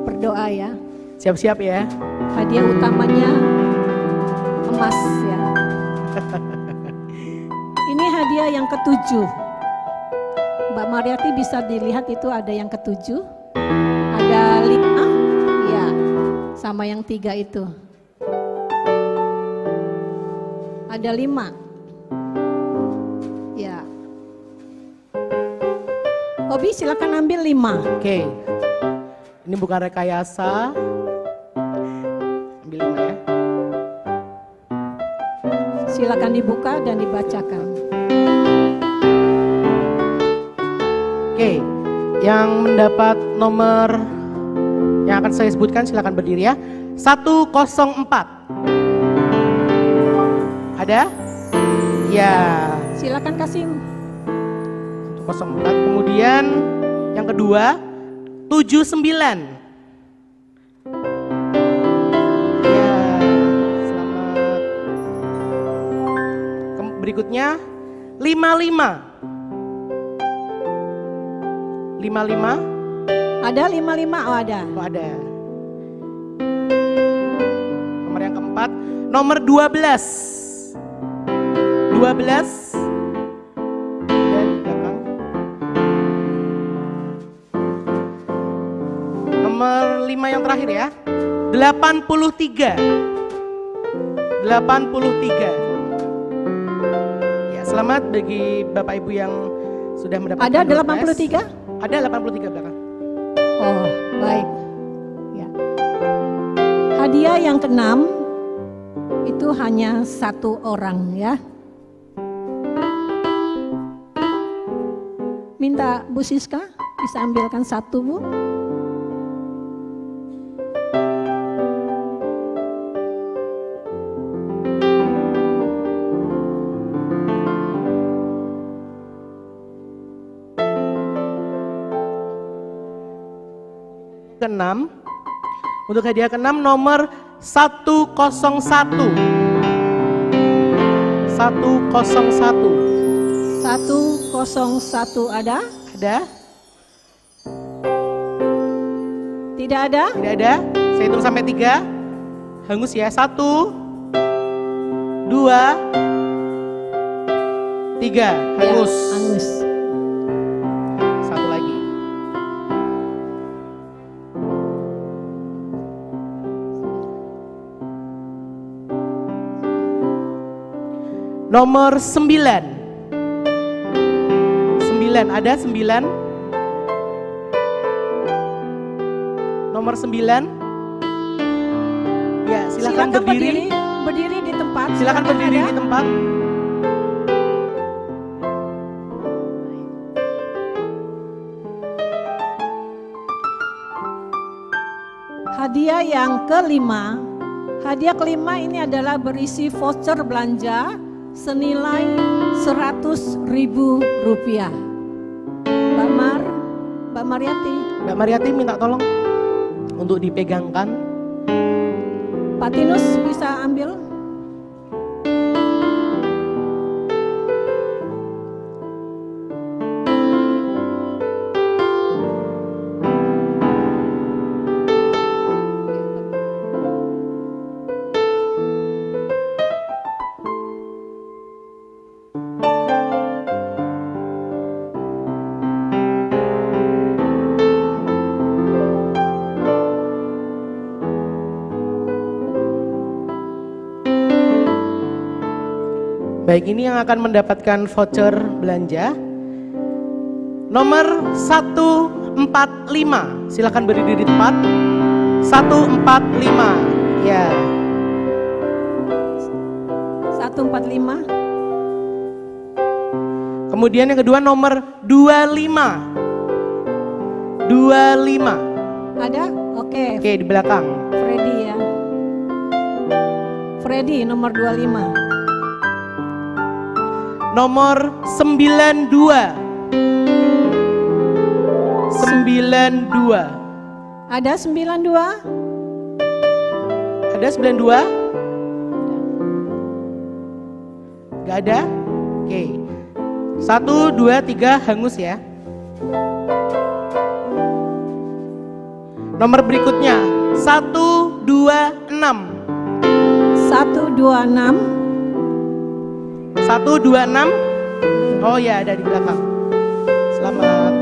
Berdoa ya. Siap-siap ya. Hadiah utamanya emas ya. Ini hadiah yang ketujuh. Mbak Mariati bisa dilihat itu ada yang ketujuh, ada 5, ya, sama yang 3 itu. Ada 5, ya. Obi silakan ambil 5. Oke, ini bukan rekayasa. Ambil 5 ya. Silakan dibuka dan dibacakan. Oke, yang mendapat nomor yang akan saya sebutkan silakan berdiri ya. 104. Ada? Ya. Silakan kasih. 104. Kemudian yang kedua 79. Ya, selamat. Berikutnya 55. 55. Ada 55? Oh ada. Oh ada. Nomor yang keempat, nomor 12. 12. Dan di belakang. Nomor 5 yang terakhir ya. 83. 83. Ya, selamat bagi Bapak Ibu yang sudah mendapatkan. Ada door 83? prize. Ada 83 belakang. Oh, baik. Ya. Hadiah yang ke-6 itu hanya 1 orang ya. Minta Bu Siska bisa ambilkan 1 Bu. Ke-6. Untuk hadiah ke-6 nomor 101. 101. 101 ada? Ada? Tidak ada? Tidak ada? Saya hitung sampai 3. Hangus ya. 1 2 3. Hangus. Ya, hangus. Satu lagi. Nomor 9. 9, ada 9? Nomor 9? Ya, silakan berdiri. Berdiri di tempat. Silakan berdiri ada. di tempat. Hadiah yang kelima. Hadiah kelima ini adalah berisi voucher belanja senilai Rp100.000. Mbak Mariati. Mbak Mariati minta tolong untuk dipegangkan. Pak Tinus bisa ambil. Baik, ini yang akan mendapatkan voucher belanja nomor 145. Silakan berdiri di tempat. 145. Ya. 145. Kemudian yang kedua nomor 25. 25. Ada? Oke. Oke, di belakang. Freddy ya. Freddy nomor 25. Nomor 92. 92. Ada 92? Ada 92? Gak ada? Oke. 1, 2, 3 hangus ya. Nomor berikutnya 126. 126. 126. Oh ya, ada di belakang. Selamat.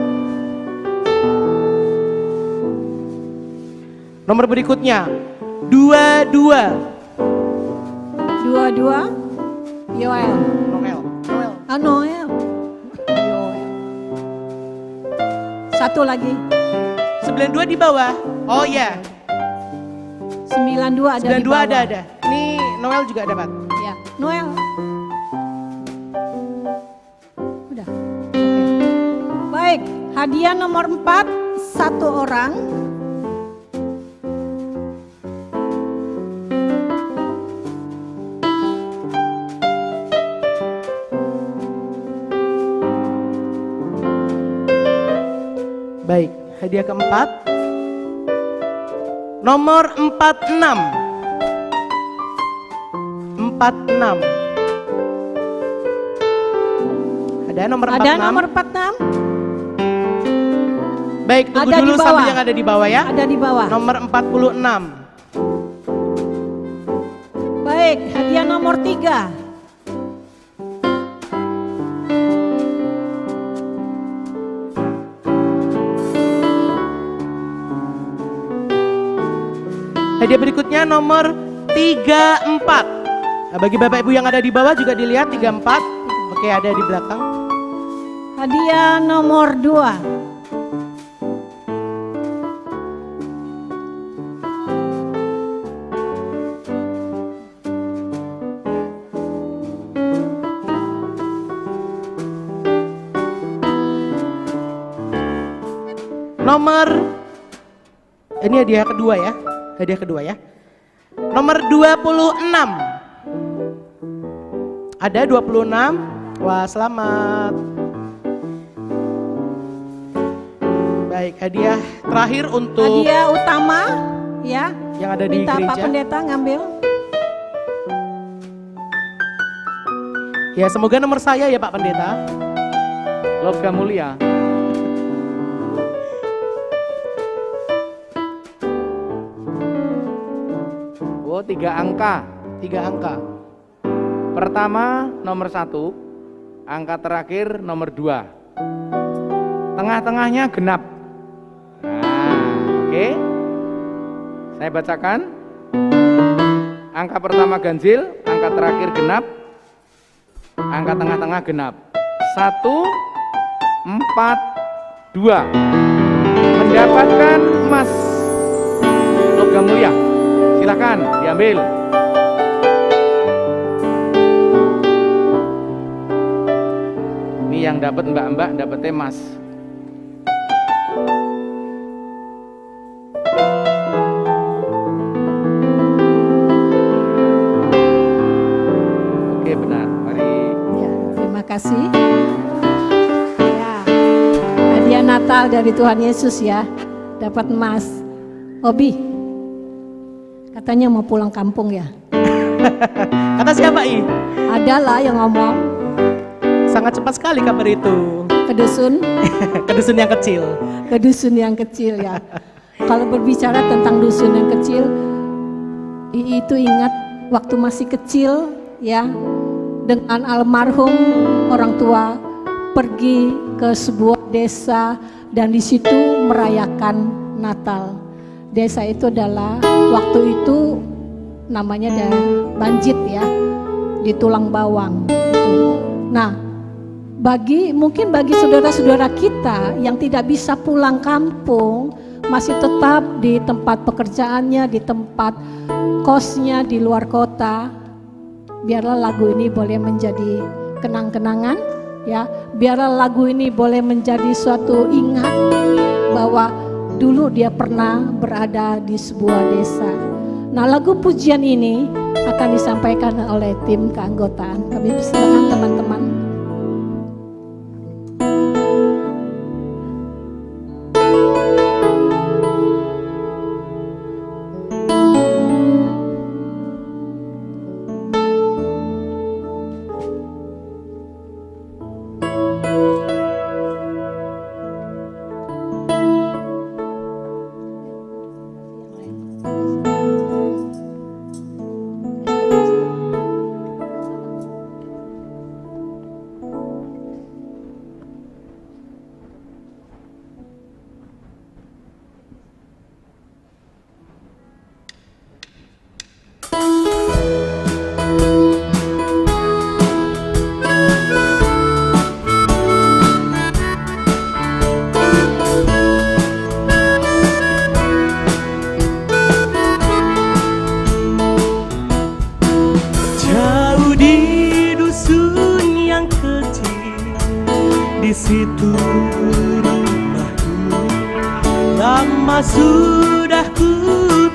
Nomor berikutnya 22. 22. Yoel. Noel. Ah, Noel. Yoel. Satu lagi. 92 di bawah. Oh ya. 92 ada di 92 bawah. ada. Ini Noel juga dapat. Ya, Noel. Udah. Oke. Baik, hadiah nomor 4 satu orang. Baik, hadiah keempat nomor 46. 46. Ada nomor 46. Ada nomor 46? Baik, tunggu Ada di dulu bawah. sambil yang ada di bawah ya. Ada di bawah. Nomor 46. Baik, hadiah nomor 3. Hadiah berikutnya nomor 34. Nah, bagi Bapak Ibu yang ada di bawah juga dilihat 34. Oke, ada di belakang. Hadiah nomor 2. Nomor, ini hadiah kedua ya. Hadiah kedua ya. Nomor 26. Ada 26. Wah, selamat. Baik, hadiah terakhir untuk Hadiah utama ya. yang ada di Minta Pak gereja. Pendeta ngambil. Ya, semoga nomor saya ya Pak Pendeta. Logam mulia. Oh, 3 angka. 3 angka. Pertama nomor 1, angka terakhir nomor 2. Tengah-tengahnya genap. Nah, oke. Saya bacakan. Angka pertama ganjil, angka terakhir genap, angka tengah-tengah genap. 1, 4, 2. Mendapatkan emas logam mulia. Silakan diambil. Ini yang dapat mbak-mbak dapatnya emas. Oke, benar. Mari. Ya, terima kasih. Ya, hadiah Natal dari Tuhan Yesus ya. Dapat emas. Obi, katanya mau pulang kampung ya. Kata siapa I? Adalah yang ngomong Sangat cepat sekali kabar itu. ke dusun, Ke dusun yang kecil. ke dusun yang kecil ya. Kalau berbicara tentang dusun yang kecil, itu ingat waktu masih kecil ya, dengan almarhum orang tua pergi ke sebuah desa dan di situ merayakan Natal. Desa itu adalah waktu itu namanya Banjit ya. di tulang bawang. Gitu. Nah, mungkin bagi saudara-saudara kita yang tidak bisa pulang kampung, masih tetap di tempat pekerjaannya, di tempat kosnya di luar kota, biarlah lagu ini boleh menjadi kenang-kenangan, ya. Biarlah lagu ini boleh menjadi suatu ingat bahwa dulu dia pernah berada di sebuah desa. Nah, lagu pujian ini akan disampaikan oleh tim keanggotaan. Kami persilakan teman-teman. Di situ rumahku, lama sudah ku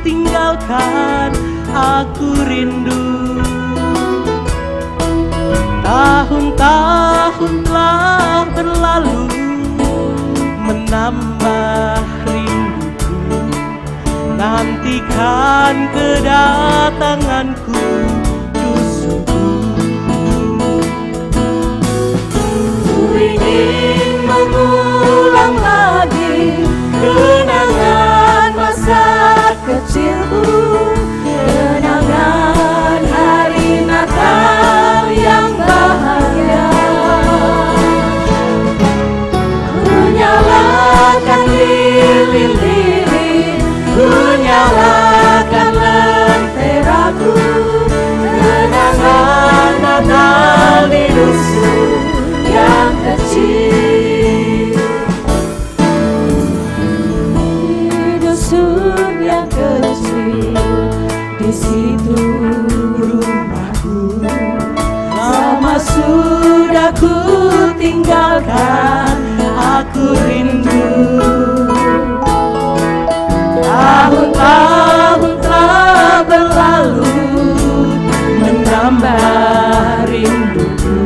tinggalkan, aku rindu. Tahun-tahun telah berlalu, menambah rinduku, nantikan kedatanganku, dusuku. Ingin mengulang lagi kenangan masa kecilku, kenangan hari Natal yang bahagia. Ku nyalakan lilin-lilin, ku nyalakan lenteraku, kenangan Natal di dusun yang kecil, di dusun yang kecil, di situ rumahku, lama sudah ku tinggalkan, aku rindu. Tahun-tahun telah berlalu, menambah rinduku,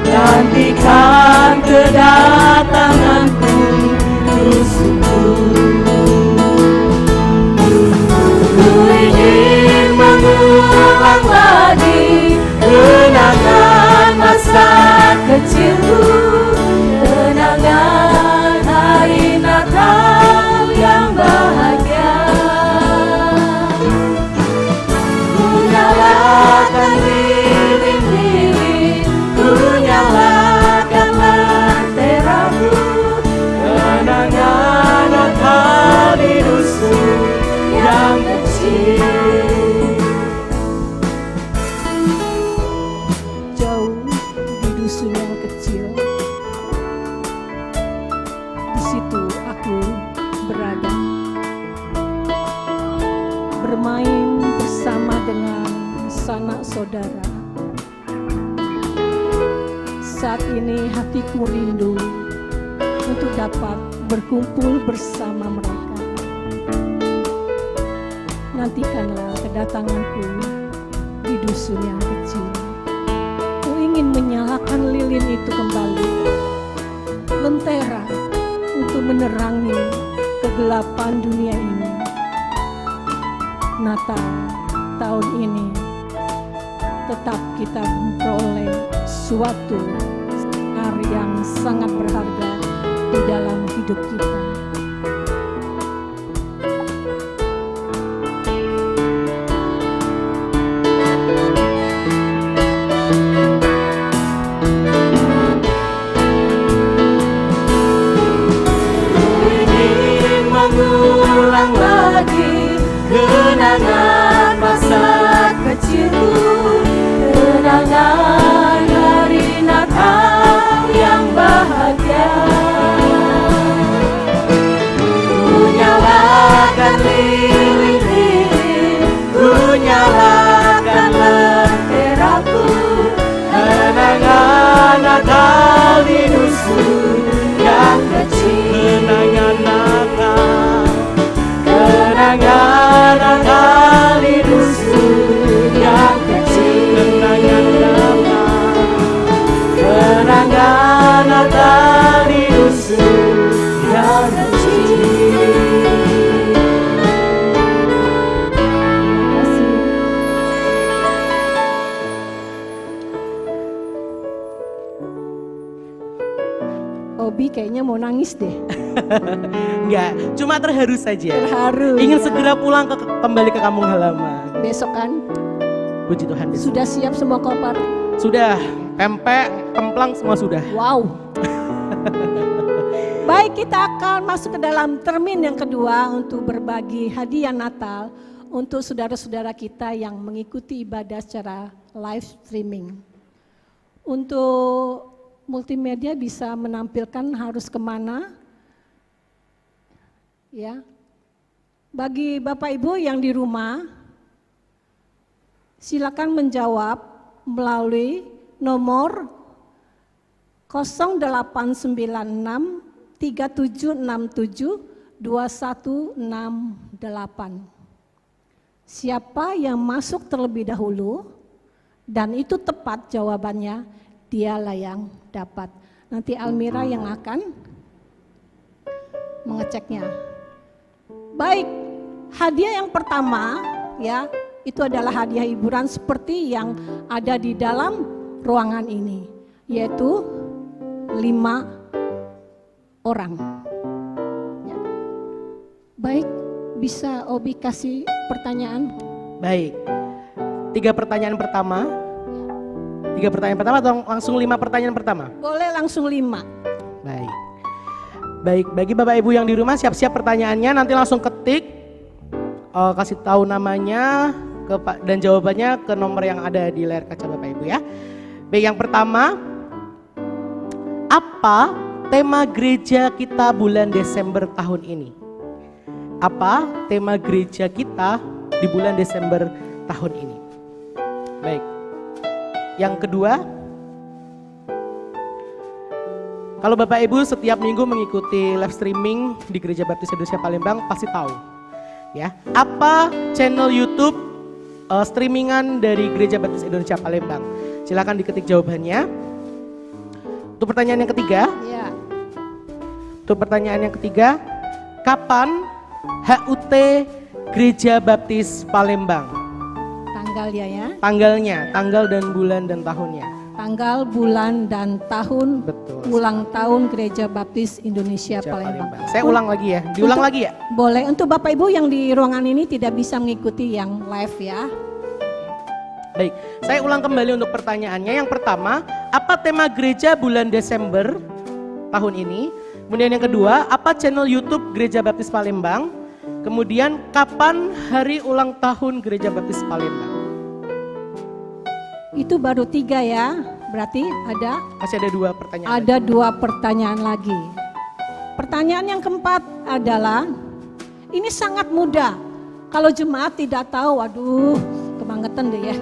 nantikan kedatanganku, dusuku. Ku ingin mengulang lagi kenangan masa kecilku, kenangan hari Natal yang bahagia. Ku nyalakan lilin-lilin, ku nyalakan lenteraku, kenangan Natal di dusun yang kecil. Jauh di dusun yang kecil, di situ aku berada, bermain bersama dengan sanak saudara. Saat ini hatiku rindu untuk dapat berkumpul bersama mereka. Nantikanlah kedatanganku di dusun yang kecil. Ku ingin menyalakan lilin itu kembali, lentera untuk menerangi kegelapan dunia ini. Natal tahun ini tetap kita memperoleh suatu sinar yang sangat berharga di dalam hidup kita. Ingin mengulang lagi kenangan masa kecilku, Ada Natal di dusun yang kecil. Obi kayaknya mau nangis deh. Enggak, cuma terharu saja. Terharu. Ingin ya. segera pulang kembali ke kampung halaman. Besok kan Puji Tuhan. besok. sudah siap semua koper. Sudah, pempek, kemplang semua sudah. Wow. Baik, kita akan masuk ke dalam termin yang kedua untuk berbagi hadiah Natal untuk saudara-saudara kita yang mengikuti ibadah secara live streaming. Untuk multimedia bisa menampilkan harus kemana? Ya. Bagi Bapak Ibu yang di rumah, silakan menjawab melalui nomor 0896 3767 2168. Siapa yang masuk terlebih dahulu dan itu tepat jawabannya, dialah yang dapat. Nanti Almira yang akan mengeceknya. Baik, hadiah yang pertama ya, itu adalah hadiah hiburan seperti yang ada di dalam ruangan ini, yaitu 5 orang. Ya. Baik, bisa Obi kasih pertanyaan? Baik, 3 pertanyaan pertama. 3 pertanyaan pertama atau langsung 5 pertanyaan pertama? Boleh langsung 5. Baik. Baik, bagi Bapak Ibu yang di rumah siap-siap pertanyaannya, nanti langsung ketik, kasih tahu namanya dan jawabannya ke nomor yang ada di layar kaca Bapak Ibu ya. Baik, yang pertama, apa tema gereja kita bulan Desember tahun ini? Apa tema gereja kita di bulan Desember tahun ini? Baik. Yang kedua, kalau Bapak Ibu setiap minggu mengikuti live streaming di Gereja Baptis Indonesia Palembang pasti tahu ya, apa channel YouTube streamingan dari Gereja Baptis Indonesia Palembang. Silakan diketik jawabannya. Untuk pertanyaan yang ketiga, Ya. untuk pertanyaan yang ketiga, kapan HUT Gereja Baptis Palembang? Tanggalnya ya. Tanggalnya, tanggal dan bulan dan tahunnya. Tanggal, bulan, dan tahun Betul. ulang tahun Gereja Baptis Indonesia Gereja Palembang. Saya ulang lagi ya, diulang Untuk- lagi ya. Boleh, untuk Bapak Ibu yang di ruangan ini tidak bisa mengikuti yang live ya. Baik, saya ulang kembali untuk pertanyaannya. Yang pertama, apa tema gereja bulan Desember tahun ini? Kemudian yang kedua, apa channel YouTube Gereja Baptis Palembang? Kemudian kapan hari ulang tahun Gereja Baptis Palembang? Itu baru 3 ya, berarti ada Masih ada 2 pertanyaan. Ada 2 pertanyaan lagi. Pertanyaan yang keempat adalah, ini sangat mudah. Kalau jemaat tidak tahu, waduh, kebangetan deh ya.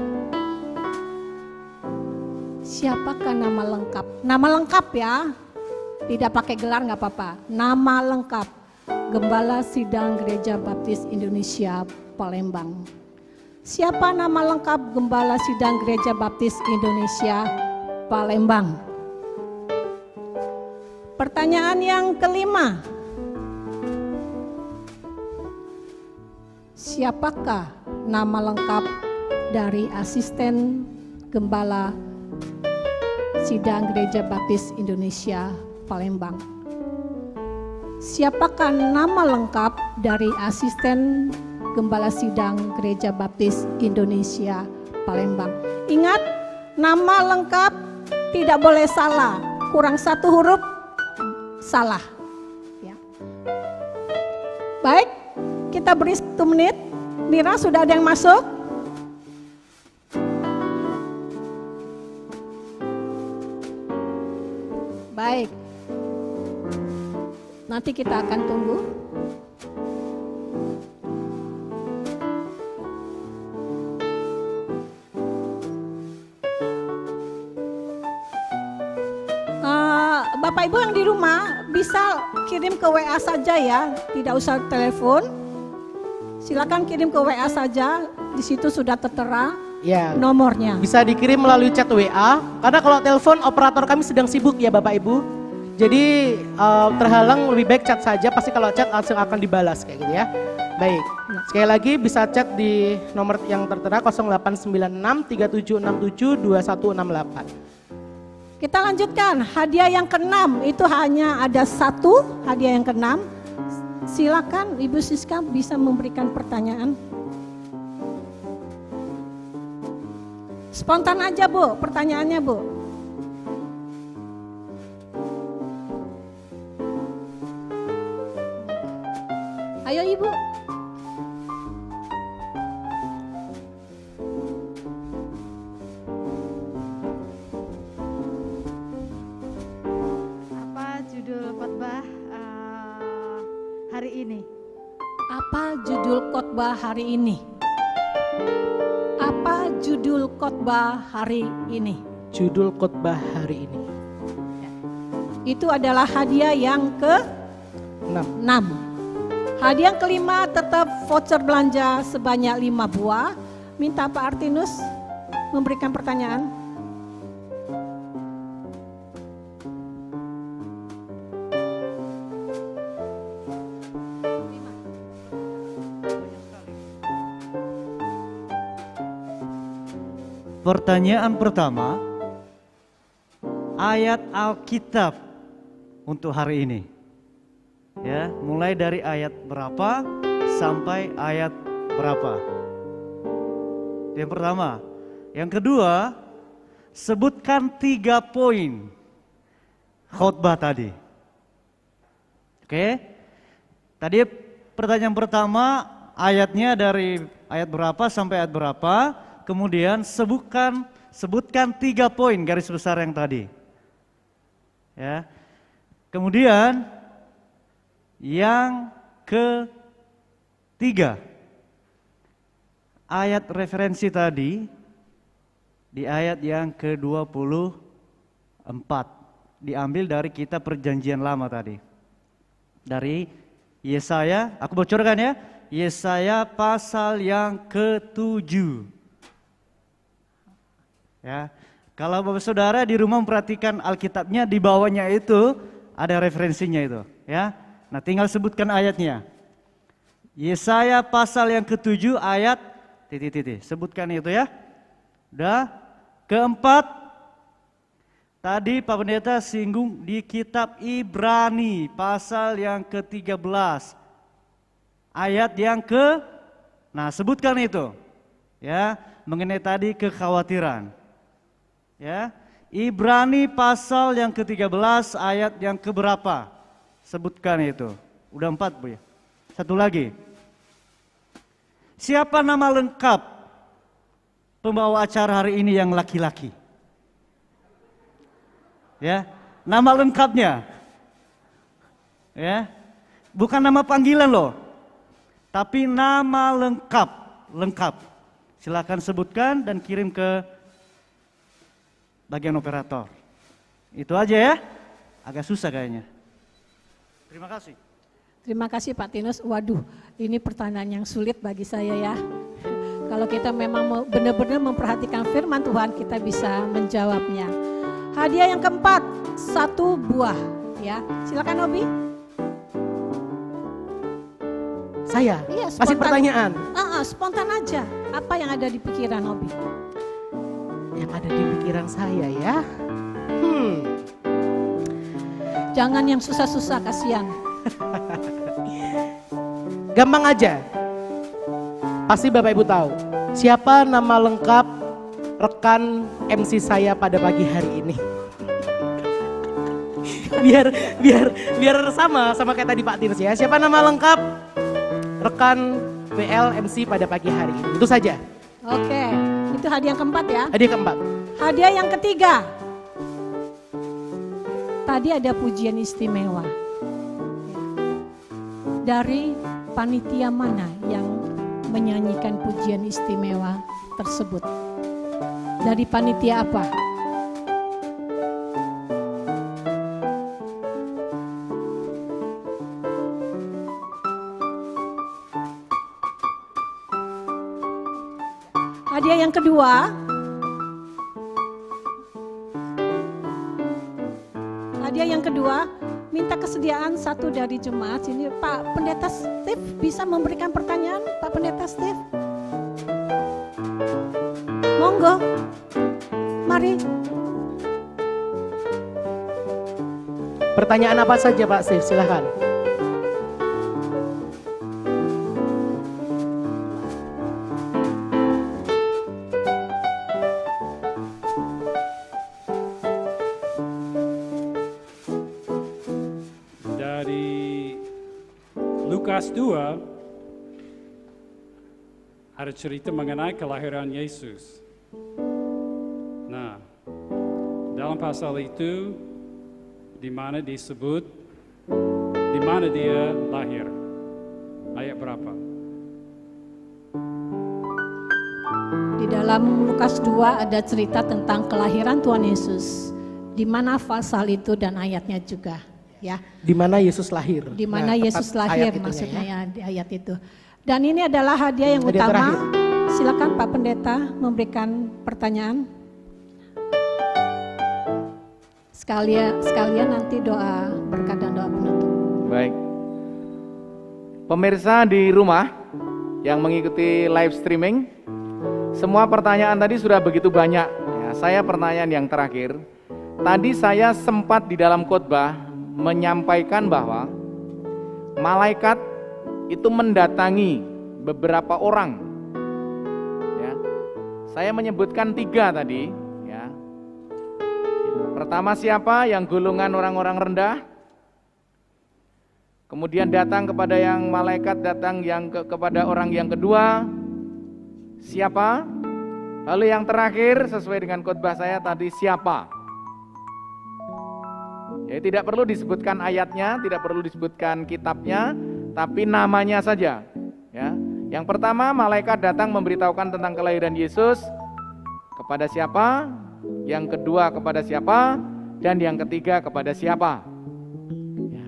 Siapakah nama lengkap? Nama lengkap ya, tidak pakai gelar nggak apa-apa. Nama lengkap, Gembala Sidang Gereja Baptis Indonesia Palembang. Siapa nama lengkap Gembala Sidang Gereja Baptis Indonesia Palembang? Pertanyaan yang kelima. Siapakah nama lengkap dari asisten Gembala Sidang Gereja Baptis Indonesia Palembang? Siapakah nama lengkap dari asisten Gembala Sidang Gereja Baptis Indonesia Palembang? Ingat, nama lengkap tidak boleh salah. Kurang 1 huruf salah. Ya. Baik, kita beri 1 menit. Mira, sudah ada yang masuk? Baik. Nanti kita akan tunggu. Bapak Ibu yang di rumah bisa kirim ke WA saja ya, tidak usah telepon. Silakan kirim ke WA saja, di situ sudah tertera Ya. nomornya. Bisa dikirim melalui chat WA, karena kalau telepon operator kami sedang sibuk ya Bapak Ibu. Jadi terhalang, lebih baik chat saja, pasti kalau chat langsung akan dibalas kayak gitu ya. Baik, sekali lagi bisa chat di nomor yang tertera 0896 3767 2168. Kita lanjutkan, hadiah yang keenam itu hanya ada satu hadiah yang keenam. Silakan Ibu Siska bisa memberikan pertanyaan. Spontan aja Bu, pertanyaannya Bu. Ayo Ibu. Apa judul khotbah hari ini? Apa judul khotbah hari ini? Apa judul khotbah hari ini? Judul khotbah hari ini. Itu adalah hadiah yang ke-6. 6. Hadiah yang kelima tetap voucher belanja sebanyak 5 buah. Minta Pak Artinus memberikan pertanyaan. Pertanyaan pertama, ayat Alkitab untuk hari ini. Ya, mulai dari ayat berapa sampai ayat berapa? Yang pertama. Yang kedua, sebutkan 3 poin khotbah tadi. Oke. Tadi pertanyaan pertama, ayatnya dari ayat berapa sampai ayat berapa? Kemudian sebutkan 3 poin garis besar yang tadi. Ya. Kemudian yang ketiga, ayat referensi tadi di ayat yang ke-24 diambil dari kitab Perjanjian Lama tadi. Dari Yesaya, aku bocorkan ya, Yesaya pasal yang ke-7. Ya, kalau Bapak Saudara di rumah memperhatikan Alkitabnya, di bawahnya itu ada referensinya itu, ya. Nah, tinggal sebutkan ayatnya. Yesaya pasal yang ke-7 ayat titik-titik. Sebutkan itu ya. Udah. Keempat, tadi Pak Pendeta singgung di kitab Ibrani pasal yang ke-13. Ayat yang nah, sebutkan itu. Ya, mengenai tadi kekhawatiran. Ya, Ibrani pasal yang ke-13 ayat yang keberapa? Sebutkan itu. Udah 4 Bu ya. Satu lagi. Siapa nama lengkap pembawa acara hari ini yang laki-laki? Ya, nama lengkapnya. Ya. Bukan nama panggilan loh. Tapi nama lengkap. Silakan sebutkan dan kirim ke bagian operator. Itu aja ya. Agak susah kayaknya. Terima kasih. Terima kasih Pak Tinus. Waduh, ini pertanyaan yang sulit bagi saya ya. Kalau kita memang benar-benar memperhatikan firman Tuhan, kita bisa menjawabnya. Hadiah yang keempat, 1 buah. Ya, silakan Obi. Saya Iya, masih pertanyaan. Spontan aja. Apa yang ada di pikiran Obi? Yang ada di pikiran saya ya. Jangan yang susah-susah, kasihan. Gampang aja. Pasti Bapak Ibu tahu. Siapa nama lengkap rekan MC saya pada pagi hari ini? biar sama kayak tadi Pak Tinus ya. Siapa nama lengkap rekan WL MC pada pagi hari ini? Itu saja. Oke, itu hadiah yang keempat ya. Hadiah keempat. Hadiah yang ketiga. Tadi ada pujian istimewa. Dari panitia mana yang menyanyikan pujian istimewa tersebut? Dari panitia apa? Hadiah yang kedua. Hadiah yang kedua, minta kesediaan satu dari jemaat sini. Pak Pendeta Steve bisa memberikan pertanyaan, Pak Pendeta Steve? Monggo, mari. Pertanyaan apa saja Pak Steve, silahkan. Dari Lukas 2 ada cerita mengenai kelahiran Yesus. Nah, dalam pasal itu di mana disebut di mana dia lahir. Ayat berapa? Di dalam Lukas 2 ada cerita tentang kelahiran Tuhan Yesus. Di mana pasal itu dan ayatnya juga, ya. Di mana Yesus lahir. Di mana Nah, Yesus tepat lahir ayat itunya, maksudnya ya. ya di ayat itu. Dan ini adalah hadiah yang Hadiah utama. terakhir. Silakan Pak Pendeta memberikan pertanyaan. Sekalian nanti doa berkat dan doa penutup. Baik. Pemirsa di rumah yang mengikuti live streaming, semua pertanyaan tadi sudah begitu banyak. Ya, saya pertanyaan yang terakhir. Tadi saya sempat di dalam khotbah menyampaikan bahwa malaikat itu mendatangi beberapa orang. Ya, saya menyebutkan 3 tadi. Ya. Pertama siapa? Yang golongan orang-orang rendah. Kemudian datang kepada yang malaikat datang yang kepada orang yang kedua. Siapa? Lalu yang terakhir sesuai dengan khotbah saya tadi siapa? Ya, tidak perlu disebutkan ayatnya, tidak perlu disebutkan kitabnya, tapi namanya saja. Ya. Yang pertama malaikat datang memberitahukan tentang kelahiran Yesus. Kepada siapa? Yang kedua kepada siapa? Dan yang ketiga kepada siapa? Ya,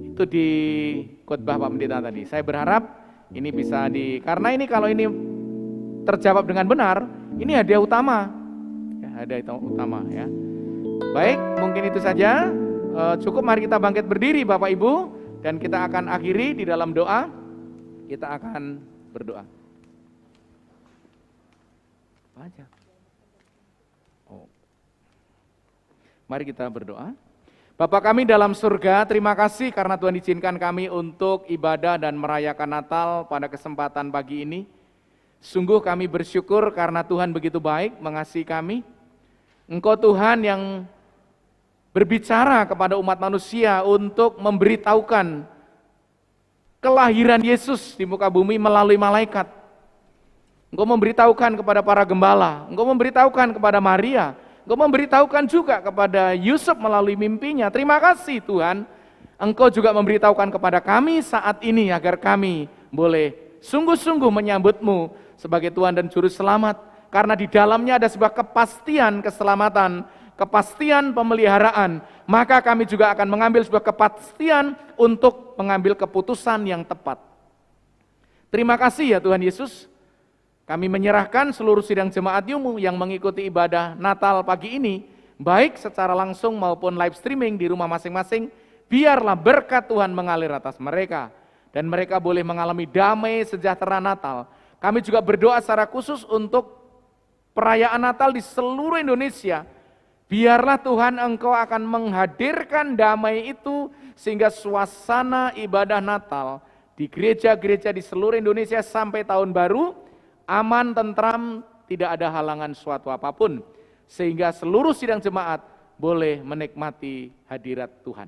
itu di khotbah Pak Pendeta tadi. Saya berharap ini bisa karena ini kalau ini terjawab dengan benar, ini hadiah utama. Ya, hadiah utama ya. Baik, mungkin itu saja. Cukup, mari kita bangkit berdiri Bapak Ibu dan kita akan akhiri di dalam doa. Kita akan berdoa. Apa aja? Oh. Mari kita berdoa. Bapa kami dalam surga, terima kasih karena Tuhan izinkan kami untuk ibadah dan merayakan Natal pada kesempatan pagi ini. Sungguh kami bersyukur karena Tuhan begitu baik mengasihi kami. Engkau Tuhan yang berbicara kepada umat manusia untuk memberitahukan kelahiran Yesus di muka bumi melalui malaikat. Engkau memberitahukan kepada para gembala, Engkau memberitahukan kepada Maria, Engkau memberitahukan juga kepada Yusuf melalui mimpinya. Terima kasih Tuhan, Engkau juga memberitahukan kepada kami saat ini agar kami boleh sungguh-sungguh menyambut-Mu sebagai Tuhan dan Juru Selamat. Karena di dalamnya ada sebuah kepastian keselamatan, kepastian pemeliharaan, maka kami juga akan mengambil sebuah kepastian untuk mengambil keputusan yang tepat. Terima kasih ya Tuhan Yesus, kami menyerahkan seluruh sidang jemaat Yumu yang mengikuti ibadah Natal pagi ini, baik secara langsung maupun live streaming di rumah masing-masing, biarlah berkat Tuhan mengalir atas mereka, dan mereka boleh mengalami damai sejahtera Natal. Kami juga berdoa secara khusus untuk perayaan Natal di seluruh Indonesia. Biarlah Tuhan Engkau akan menghadirkan damai itu sehingga suasana ibadah Natal di gereja-gereja di seluruh Indonesia sampai tahun baru aman, tentram, tidak ada halangan suatu apapun. Sehingga seluruh sidang jemaat boleh menikmati hadirat Tuhan.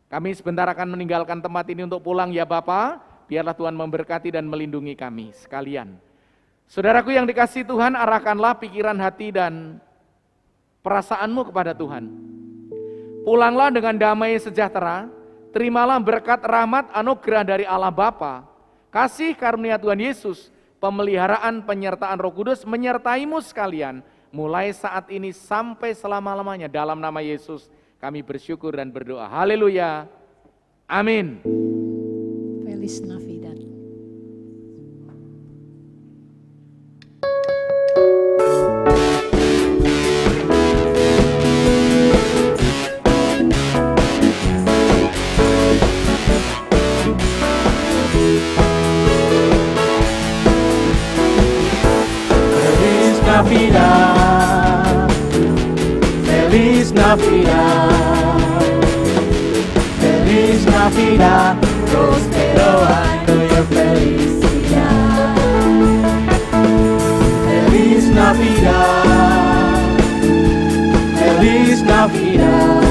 Kami sebentar akan meninggalkan tempat ini untuk pulang ya Bapa. Biarlah Tuhan memberkati dan melindungi kami sekalian. Saudaraku yang dikasihi Tuhan, arahkanlah pikiran hati dan perasaanmu kepada Tuhan. Pulanglah dengan damai sejahtera, terimalah berkat rahmat anugerah dari Allah Bapa, kasih karunia Tuhan Yesus, pemeliharaan penyertaan Roh Kudus menyertaimu sekalian, mulai saat ini sampai selama-lamanya. Dalam nama Yesus kami bersyukur dan berdoa. Haleluya. Amin. Feliz Navidad. Navidad. Feliz Navidad, próspero año y felicidad. Feliz Navidad, feliz Navidad,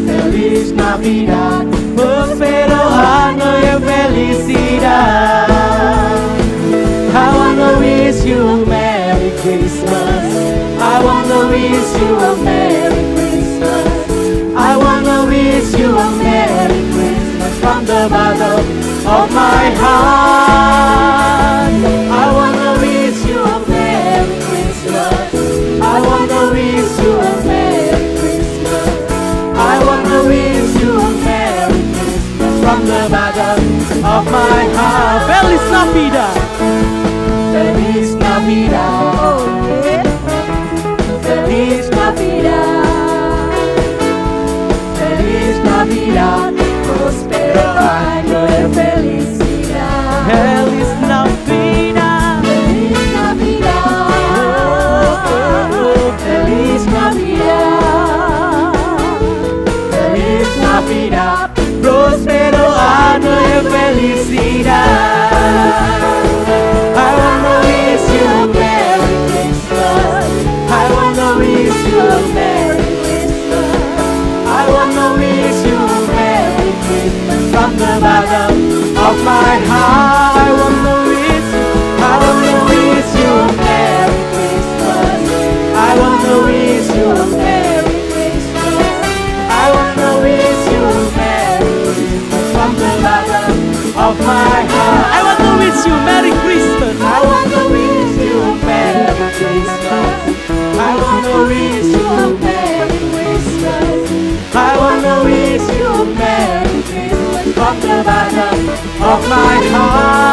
feliz Navidad, próspero año y felicidad. I wanna wish you a Merry Christmas. I wanna wish you a Merry Christmas. I wanna wish you a Merry Christmas from the bottom of my heart. I wanna wish you a Merry Christmas. I wanna wish you a Merry Christmas. I wanna wish you a Merry Christmas from the bottom of my heart. Feliz Navidad. Feliz Navidad. Feliz Navidad. Feliz Navidad. Próspero año de felicidad. Feliz Navidad. Feliz Navidad. Feliz Navidad. Feliz Navidad. Próspero año de felicidad. I wanna wish you a Merry Christmas. I wanna wish you a Merry Christmas. I wanna wish you a Merry Christmas from the bottom of my heart. I wanna wish you a Merry Christmas. I wanna wish you a Merry Christmas. I wanna wish you a Merry Christmas from the bottom of my heart. I wanna wish you Merry Christmas. I wanna wish you a Merry Christmas. I wanna wish you a Merry Christmas. I wanna wish you a Merry Christmas from the bottom of my heart.